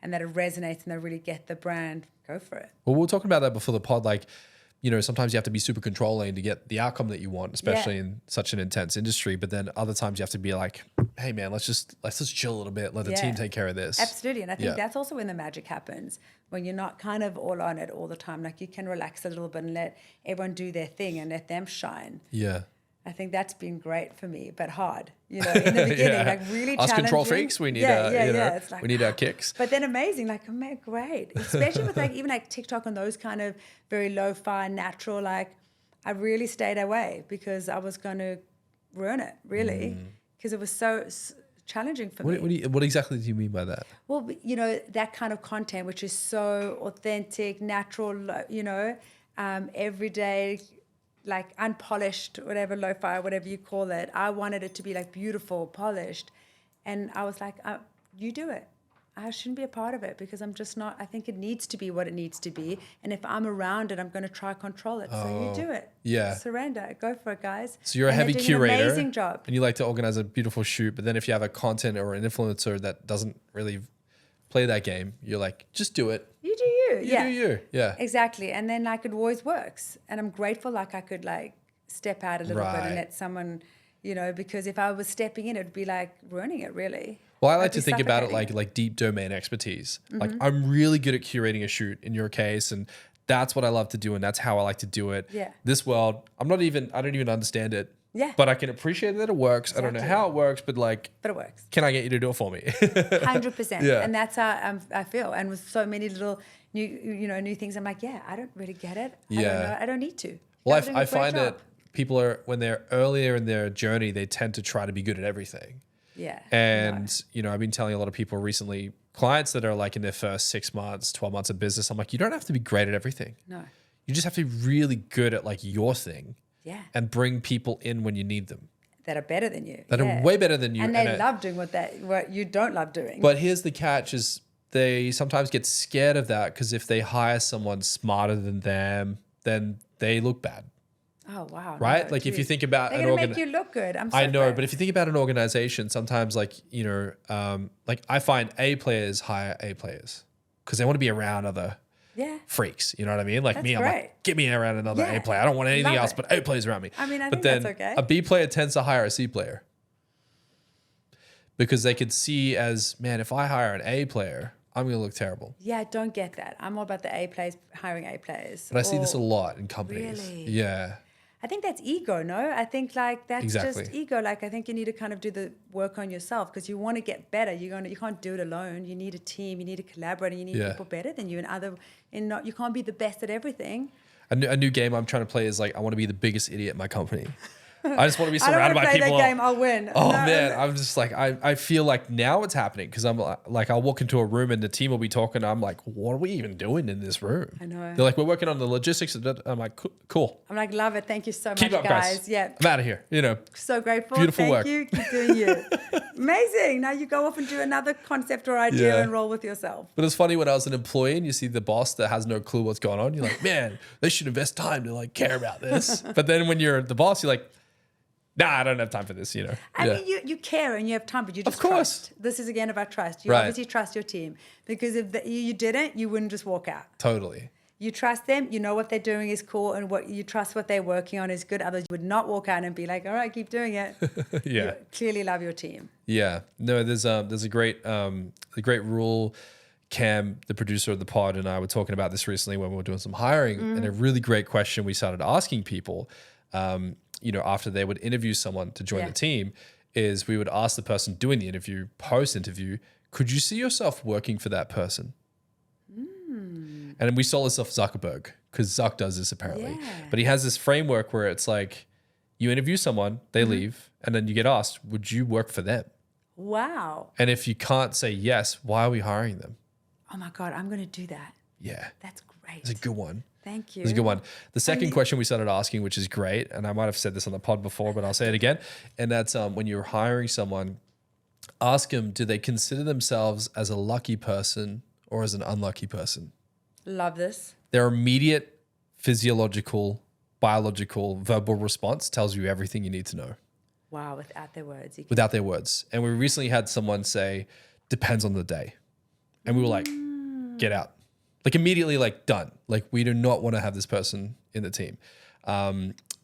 and that it resonates and they really get the brand, go for it. Well, we were talking about that before the pod, like, sometimes you have to be super controlling to get the outcome that you want, especially in such an intense industry. But then other times you have to be like, hey man, let's just chill a little bit. Let the team take care of this. Absolutely. And I think that's also when the magic happens, when you're not kind of all on it all the time. Like, you can relax a little bit and let everyone do their thing and let them shine. Yeah. I think that's been great for me, but hard, in the beginning, like really Us challenging. control freaks, we need It's like, we need our kicks. But then amazing, like, oh man, great. Especially with like, even like TikTok and those kind of very lo-fi, natural, like, I really stayed away because I was going to ruin it, really, because it was so challenging for me. What exactly do you mean by that? Well, that kind of content, which is so authentic, natural, everyday, like unpolished, whatever, lo-fi, whatever you call it. I wanted it to be like beautiful, polished. And I was like, you do it. I shouldn't be a part of it because I'm just not, I think it needs to be what it needs to be. And if I'm around it, I'm going to try control it. So you do it. Yeah. Surrender. Go for it, guys. So you're a And heavy they're doing curator. An amazing job. And you like to organize a beautiful shoot. But then if you have a content or an influencer that doesn't really play that game, you're like, just do it. You do you. You do you. Yeah. Exactly. And then like it always works. And I'm grateful like I could like step out a little bit Right. and let someone, you know, because if I was stepping in, it'd be like ruining it really. Well, I like I'd to be think about it suffocating like deep domain expertise. Like I'm really good at curating a shoot in your case, and that's what I love to do, and that's how I like to do it. Yeah. This world, I don't even understand it. Yeah. But I can appreciate that it works. I don't know Exactly. how it works, but like, But it works. can I get you to do it for me? 100%. Yeah. And that's how I feel. And with so many little new things, I'm like, yeah, I don't really get it. I don't Yeah. know. I don't need to. You Well, guys are doing a I great find that job. people are, when they're earlier in their journey, they tend to try to be good at everything. Yeah. And, you know, I've been telling a lot of people recently, clients that are like in their first 6 months, 12 months of business, I'm like, you don't have to be great at everything. No. You just have to be really good at like your thing Yeah. and bring people in when you need them. That are better than you. That yeah. are way better than you. And they love doing what you don't love doing. But here's the catch is they sometimes get scared of that because if they hire someone smarter than them, then they look bad. Oh, wow. Right? No, Like if you geez. think about They're an going to make you look good. I'm so I know, glad. but if you think about an organization, sometimes like, you know, like I find A players hire A players because they want to be around other Yeah. freaks. You know what I mean? Like That's me, I'm great. like, get me around another Yeah. A player. I don't want anything Love else it. but A players around me. I mean, I but think then that's okay. a B player tends to hire a C player because they could see as, man, if I hire an A player, I'm going to look terrible. Yeah, I don't get that. I'm all about the A players, hiring A players. But I see this a Or- lot in companies. Really? Yeah. I think that's ego, no? I think like that's Exactly. just ego. Like I think you need to kind of do the work on yourself because you want to get better. You can't do it alone. You need a team. You need to collaborate. And you need Yeah. people better than you. You can't be the best at everything. A new game I'm trying to play is like, I want to be the biggest idiot in my company. I just want to be I don't surrounded want by to play people. that game. I'll win. Oh No, man, I'm just like, I feel like now it's happening because I'm like, I'll walk into a room and the team will be talking. I'm like, what are we even doing in this room? I know. They're like, we're working on the logistics. I'm like, cool. I'm like, love it. Thank you so Keep much, up, guys. Yeah. I'm out of here. You know, So grateful. Beautiful Thank work. you. Keep doing you. Amazing. Now you go off and do another concept or idea Yeah. and roll with yourself. but it's funny when I was an employee and you see the boss that has no clue what's going on. You're like, man, they should invest time to like care about this. But then when you're the boss, you're like, nah, I don't have time for this. You know. I Yeah. mean, you care and you have time, but you just course. trust. This is again about trust. You Right. obviously trust your team because if you didn't, you wouldn't just walk out. Totally. You trust them. You know what they're doing is cool, and what you trust what they're working on is good. Others would not walk out and be like, "All right, keep doing it." Yeah. You clearly love your team. Yeah, no, there's a great rule. Cam, the producer of the pod, and I were talking about this recently when we were doing some hiring, and a really great question we started asking people, you know, after they would interview someone to join Yeah. the team, is we would ask the person doing the interview, post interview, could you see yourself working for that person? And we saw this off Zuckerberg because Zuck does this apparently, Yeah. but he has this framework where it's like you interview someone, they leave, and then you get asked, would you work for them? Wow. And if you can't say yes, why are we hiring them? Oh my God, I'm going to do that. Yeah, That's great. it's a good one. Thank you. It's a good one. The second question we started asking, which is great, and I might have said this on the pod before, but I'll say it again, and that's when you're hiring someone, ask them, do they consider themselves as a lucky person or as an unlucky person? Love this. Their immediate physiological, biological, verbal response tells you everything you need to know Wow, without their words. You can, without their words. And we recently had someone say, depends on the day. And we were like, get out. Like immediately, like done. Like we do not want to have this person in the team.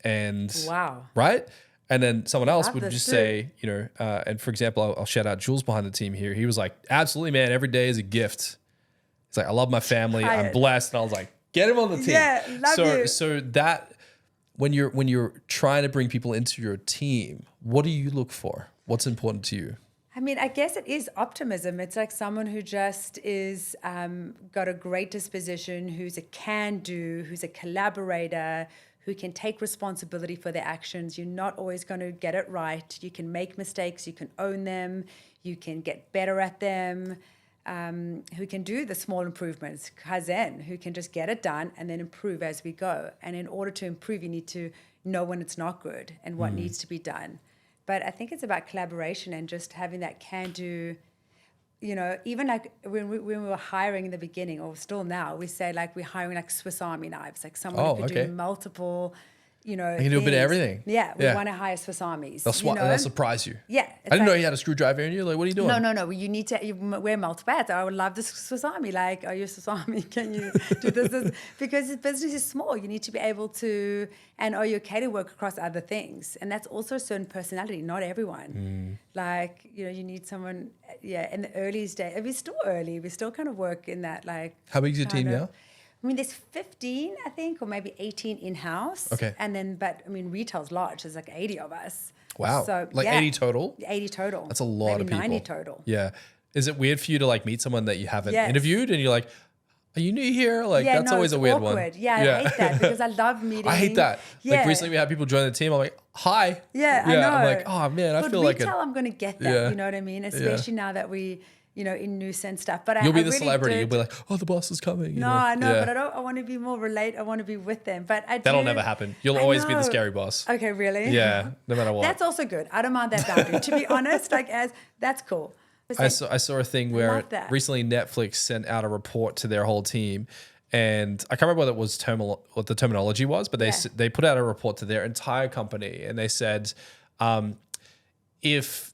And wow. right? And then someone else Love would this just too. say, you know, and for example, I'll shout out Jules behind the team here. He was like, absolutely, man, every day is a gift. He's like, I love my family. I'm Tired. blessed. And I was like, get him on the team. Yeah, love you. So that when you're trying to bring people into your team, what do you look for? What's important to you? I mean, I guess it is optimism. It's like someone who just is got a great disposition, who's a can-do, who's a collaborator, who can take responsibility for their actions. You're not always going to get it right. You can make mistakes. You can own them. You can get better at them. Who can do the small improvements, Kaizen, who can just get it done and then improve as we go. And in order to improve, you need to know when it's not good and what needs to be done. But I think it's about collaboration and just having that can-do. You know, even like when we were hiring in the beginning, or still now, we say like we're hiring like Swiss Army knives, like someone who could do multiple, you know, you can do a bit of everything. Yeah, we want to hire Swiss Armies. They'll surprise you. Yeah, I didn't know you had a screwdriver in you. Like, what are you doing? No. You need to wear multiple hats. I would love the Swiss Army. Like, are you a Swiss Army? Can you do this? Because the business is small. You need to be able to, and are you okay to work across other things? And that's also a certain personality. Not everyone. Like, you know, you need someone, in the early days. We're still early. We still kind of work in that, like. How big is your team now? I mean, there's 15, I think, or maybe 18 in-house. Okay. And then, but I mean, retail's large. There's like 80 of us. Wow. So, like 80 total? 80 total. That's a lot maybe of people. 90 total. Yeah. Is it weird for you to like meet someone that you haven't interviewed and you're like, are you new here? Like, that's always a weird awkward. one. Yeah, I hate that because I love meeting. I hate that. Yeah. Like recently we had people join the team. I'm like, hi. Yeah, I know. I'm like, oh man, I feel like retail, I'm going to get that. Yeah. You know what I mean? Especially now that we, you know, in Noosa and stuff. But you'll be I the really celebrity. did. You'll be like, oh, the boss is coming. No, I know, but I want to be more relate. I want to be with them. But that'll never happen. You'll always be the scary boss. Okay, really? Yeah, no matter what. That's also good. I don't mind that boundary. To be honest, that's cool. I saw a thing where recently Netflix sent out a report to their whole team, and I can't remember what the terminology was, but they put out a report to their entire company, and they said, if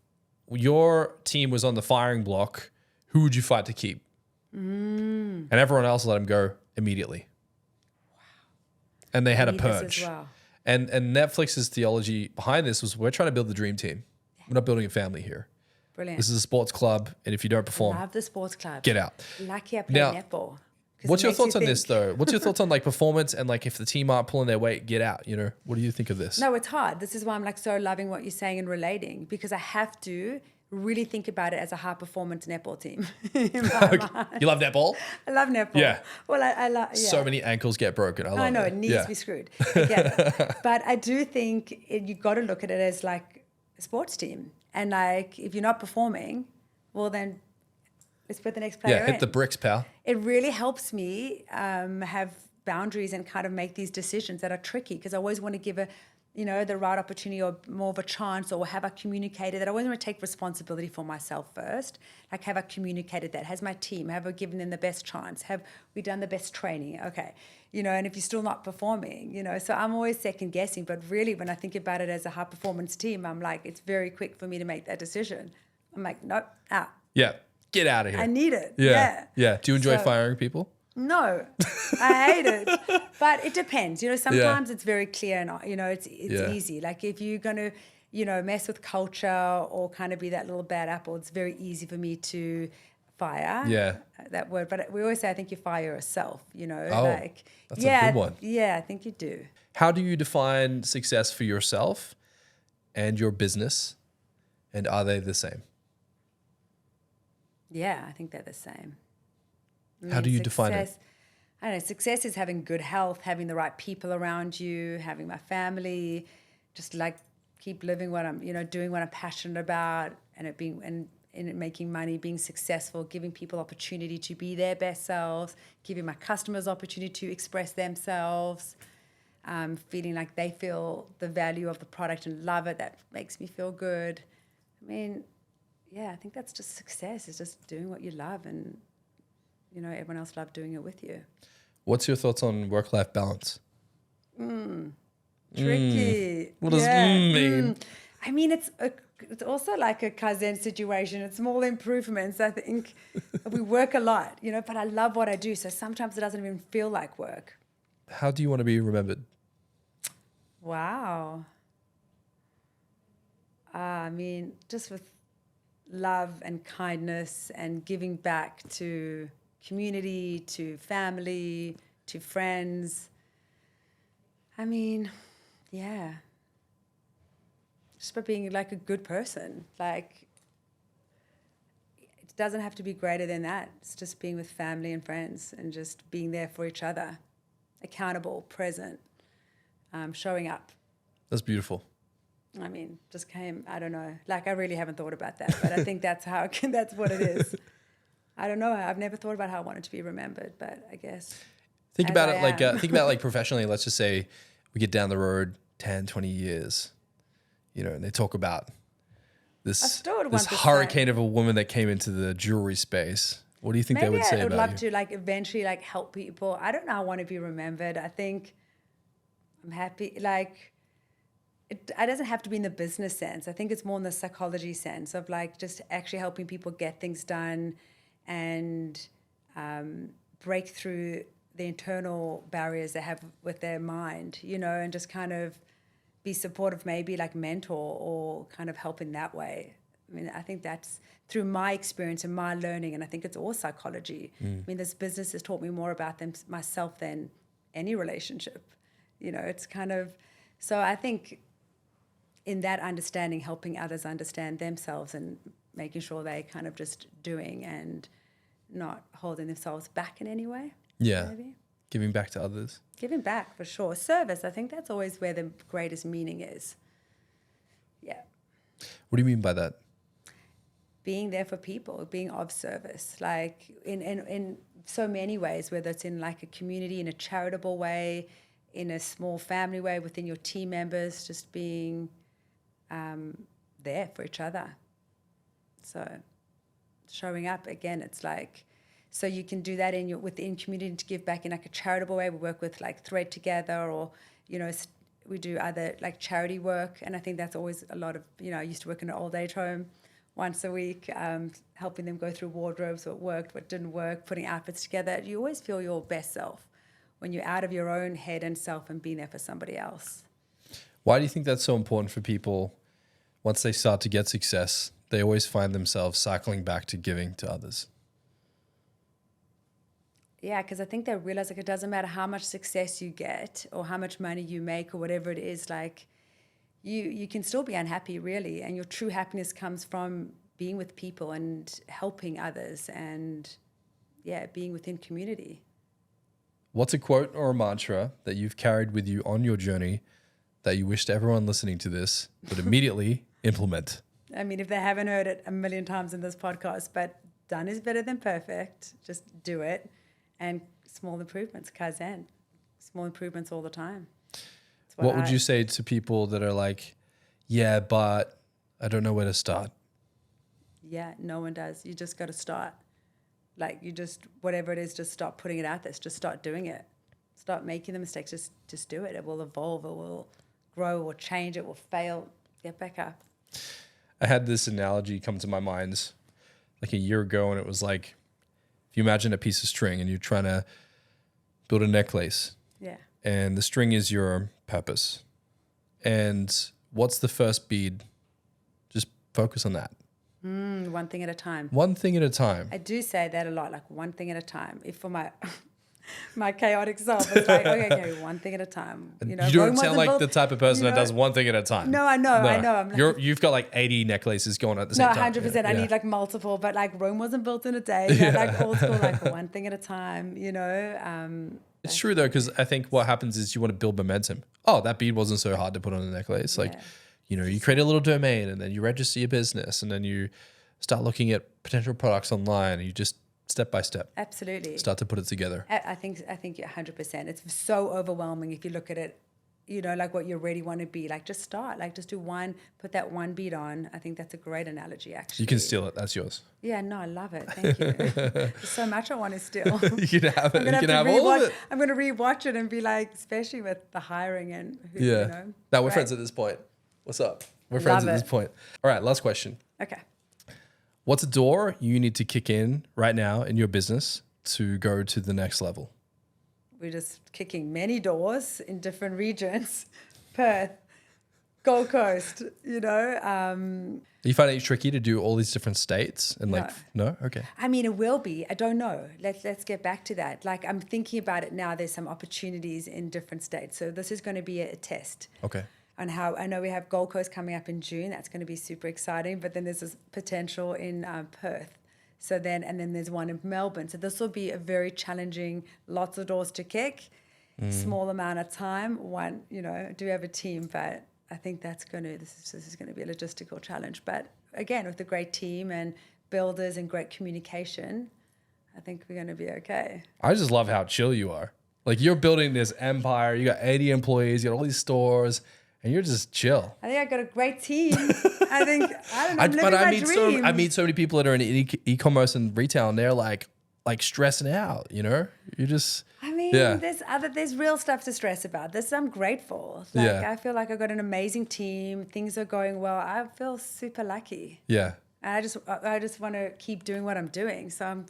your team was on the firing block, who would you fight to keep? And everyone else let them go immediately. Wow. And they had a purge. Well. And Netflix's theology behind this was, we're trying to build the dream team. We're not building a family here. Brilliant. This is a sports club, and if you don't perform, love the sports club. Get out. Lucky I play netball. What's your thoughts on this though? What's your thoughts on like performance and like if the team aren't pulling their weight, get out, you know? What do you think of this? No, it's hard. This is why I'm like so loving what you're saying and relating, because I have to really think about it as a high performance netball team. You love netball? I love netball. Yeah. Well, I love, so many ankles get broken. I know it needs to be screwed. But I do think you got to look at it as like a sports team. And like, if you're not performing, well then let's put the next player in. Yeah, hit the bricks, pal. It really helps me have boundaries and kind of make these decisions that are tricky, because I always want to give the right opportunity or more of a chance, or have I communicated that? I always want to take responsibility for myself first. Like, have I communicated that? Has my team, have I given them the best chance? Have we done the best training? Okay. And if you're still not performing, so I'm always second guessing. But really, when I think about it as a high performance team, I'm like, it's very quick for me to make that decision. I'm like, nope, out. Yeah. Get out of here. I need it. Yeah. Do you enjoy firing people? No, I hate it. But it depends. Sometimes it's very clear and, it's easy. Like if you're going to, mess with culture or kind of be that little bad apple, it's very easy for me to fire. Yeah. That word. But we always say, I think you fire yourself, Oh, that's a good one. Yeah, I think you do. How do you define success for yourself and your business? And are they the same? Yeah, I think they're the same. How do you define it? I don't know. Success is having good health, having the right people around you, having my family, just like keep living what I'm, doing what I'm passionate about, and making money, being successful, giving people opportunity to be their best selves, giving my customers opportunity to express themselves, feeling like they feel the value of the product and love it. That makes me feel good. I mean, yeah, I think that's just success, is just doing what you love, and everyone else loved doing it with you. What's your thoughts on work-life balance? Tricky. What does mean? I mean, it's also like a Kaizen situation. It's small improvements. I think we work a lot, but I love what I do. So sometimes it doesn't even feel like work. How do you want to be remembered? Wow. I mean, just with love and kindness and giving back to community, to family, to friends. I mean, yeah. Just by being like a good person. Like, it doesn't have to be greater than that. It's just being with family and friends and just being there for each other. Accountable, present, showing up. That's beautiful. I mean, just came, I don't know. Like, I really haven't thought about that, but I think that's what it is. I don't know. I've never thought about how I wanted to be remembered, but I guess. Think about it like professionally. Let's just say we get down the road 10, 20 years, you know, and they talk about this still would this want the hurricane of a woman that came into the jewelry space. What do you think they Maybe would say I would about love you? to like eventually like help people. I don't know. I want to be remembered. I think I'm happy. Like it doesn't have to be in the business sense. I think it's more in the psychology sense of like just actually helping people get things done and break through the internal barriers they have with their mind, you know, and just kind of be supportive, maybe like mentor or kind of help in that way. I mean, I think that's through my experience and my learning, and I think it's all psychology. I mean, this business has taught me more about myself than any relationship. You know, it's kind of, so I think in that understanding, helping others understand themselves and making sure they kind of just doing and not holding themselves back in any way. Yeah. Maybe. Giving back to others. Giving back for sure. Service, I think that's always where the greatest meaning is. Yeah. What do you mean by that? Being there for people, being of service, like in so many ways, whether it's in like a community, in a charitable way, in a small family way, within your team members, just being there for each other. So showing up, again, it's like, so you can do that within community to give back in like a charitable way. We work with like Thread Together, or, you know, we do other like charity work. And I think that's always a lot of, you know, I used to work in an old age home once a week, helping them go through wardrobes, what worked, what didn't work, putting outfits together. You always feel your best self when you're out of your own head and self and being there for somebody else. Why do you think that's so important for people? Once they start to get success, they always find themselves cycling back to giving to others. Yeah, because I think they realize like it doesn't matter how much success you get or how much money you make or whatever it is, like you can still be unhappy really, and your true happiness comes from being with people and helping others and being within community. What's a quote or a mantra that you've carried with you on your journey that you wished everyone listening to this would immediately implement? I mean, if they haven't heard it a million times in this podcast, but done is better than perfect. Just do it. And small improvements, kaizen. Small improvements all the time. What would you say to people that are like, yeah, but I don't know where to start? Yeah, no one does. You just got to start. Like you just, whatever it is, just start putting it out there. Just start doing it. Start making the mistakes. Just do it. It will evolve. It will grow or change. It will fail. Get back up. I had this analogy come to my mind like a year ago, and it was like, if you imagine a piece of string and you're trying to build a necklace. Yeah. And the string is your purpose. And what's the first bead? Just focus on that. One thing at a time. One thing at a time. I do say that a lot, like one thing at a time. If for my my chaotic self, it's like, okay, one thing at a time. You know, you don't sound like the type of person that does one thing at a time. No, I know. I'm like, You've got like 80 necklaces going at the same time. 100%. I need like multiple, but like Rome wasn't built in a day. Like old school, like one thing at a time, you know. It's true though, because I think what happens is you want to build momentum. Oh, that bead wasn't so hard to put on a necklace. Like, you know, you create a little domain and then you register your business and then you start looking at potential products online and you just step by step. Absolutely. Start to put it together. I think 100%. It's so overwhelming if you look at it, you know, like what you really want to be. Like just start, like just do one, put that one bead on. I think that's a great analogy actually. You can steal it. That's yours. Yeah, no, I love it. Thank you. There's so much I want to steal. You can have it. You can have all of it. I'm going to rewatch it and be like, especially with the hiring and who, yeah. you know. Now we're friends at this point. What's up? We're friends at this point. All right, last question. Okay. What's a door you need to kick in right now in your business to go to the next level? We're just kicking many doors in different regions. Perth, Gold Coast, you know. You find it tricky to do all these different states and like, no? Okay. I mean, it will be. I don't know. Let's get back to that. Like I'm thinking about it now. There's some opportunities in different states. So this is going to be a test. Okay. On how I know we have Gold Coast coming up in June. That's going to be super exciting. But then there's this potential in Perth. So then, and then there's one in Melbourne. So this will be a very challenging, lots of doors to kick, small amount of time. One, you know, do have a team, but I think this is going to be a logistical challenge. But again, with a great team and builders and great communication, I think we're going to be okay. I just love how chill you are. Like you're building this empire. You got 80 employees. You got all these stores. and you're just chill. I think I got a great team. I don't know, I'm living my dream. I meet so many people that are in e-commerce and retail, and they're like stressing out. You know, you just. I mean, there's real stuff to stress about. I'm grateful. I feel like I've got an amazing team. Things are going well. I feel super lucky. Yeah. And I just want to keep doing what I'm doing. So I'm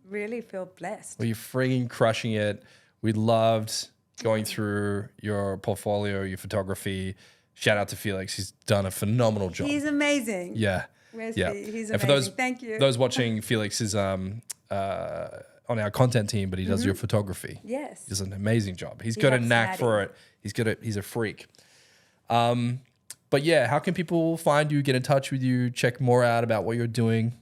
really feel blessed. Well, you're frigging crushing it. We loved going through your portfolio, your photography. Shout out to Felix. He's done a phenomenal job. He's amazing. Yeah. Where's yeah. he? He's amazing. And for those, thank you. Those watching, Felix is on our content team, but he does your photography. Yes. He does an amazing job. He's got a knack for it. He's a freak. But yeah, how can people find you, get in touch with you, check more out about what you're doing?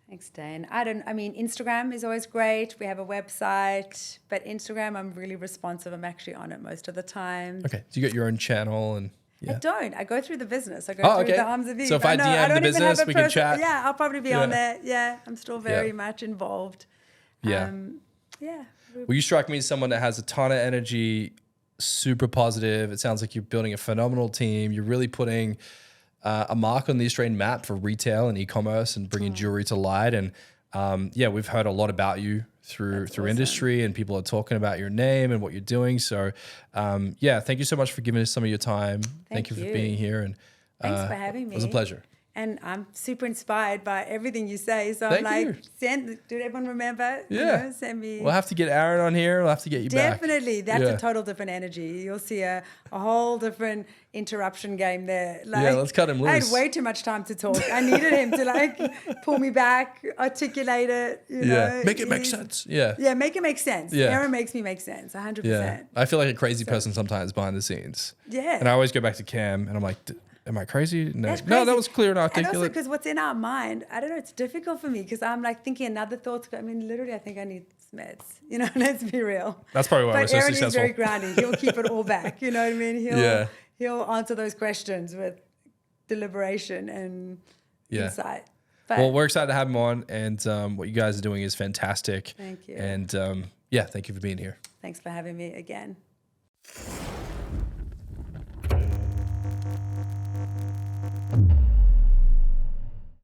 Thanks, DAIN. Instagram is always great. We have a website, but Instagram, I'm really responsive. I'm actually on it most of the time. Okay. So you got your own channel and... Yeah. I don't. I go through the business. I go through the Arms of Eve. So if I DM the business, we can chat. Yeah, I'll probably be on there. Yeah, I'm still very much involved. Yeah. Yeah. Well, you strike me as someone that has a ton of energy, super positive. It sounds like you're building a phenomenal team. You're really putting a mark on the Australian map for retail and e-commerce and bringing jewelry to light. And we've heard a lot about you through awesome. industry, and people are talking about your name and what you're doing. So thank you so much for giving us some of your time. Thank you for being here. And thanks for having me. It was a pleasure. And I'm super inspired by everything you say. So Thank I'm you. like, did everyone remember? Yeah. Send me. We'll have to get Aaron on here. We'll have to get you back. Definitely. That's a total different energy. You'll see a whole different interruption game there. Let's cut him loose. I had way too much time to talk. I needed him to pull me back, articulate it. You know, make it make sense. Yeah. Yeah, make it make sense. Yeah. Aaron makes me make sense, 100%. Yeah. I feel like a crazy person sometimes behind the scenes. Yeah. And I always go back to Cam and I'm like, am I crazy? No, That's no, that crazy. was clear and articulate. And also because what's in our mind, I don't know, it's difficult for me because I'm like thinking another thought. I mean, literally, I think I need meds. You know, let's be real. That's probably why we're But so Aaron is successful. very grounding. He'll keep it all back. You know what I mean? He'll answer those questions with deliberation and insight. But Well, we're excited to have him on, and what you guys are doing is fantastic. Thank you. And thank you for being here. Thanks for having me again.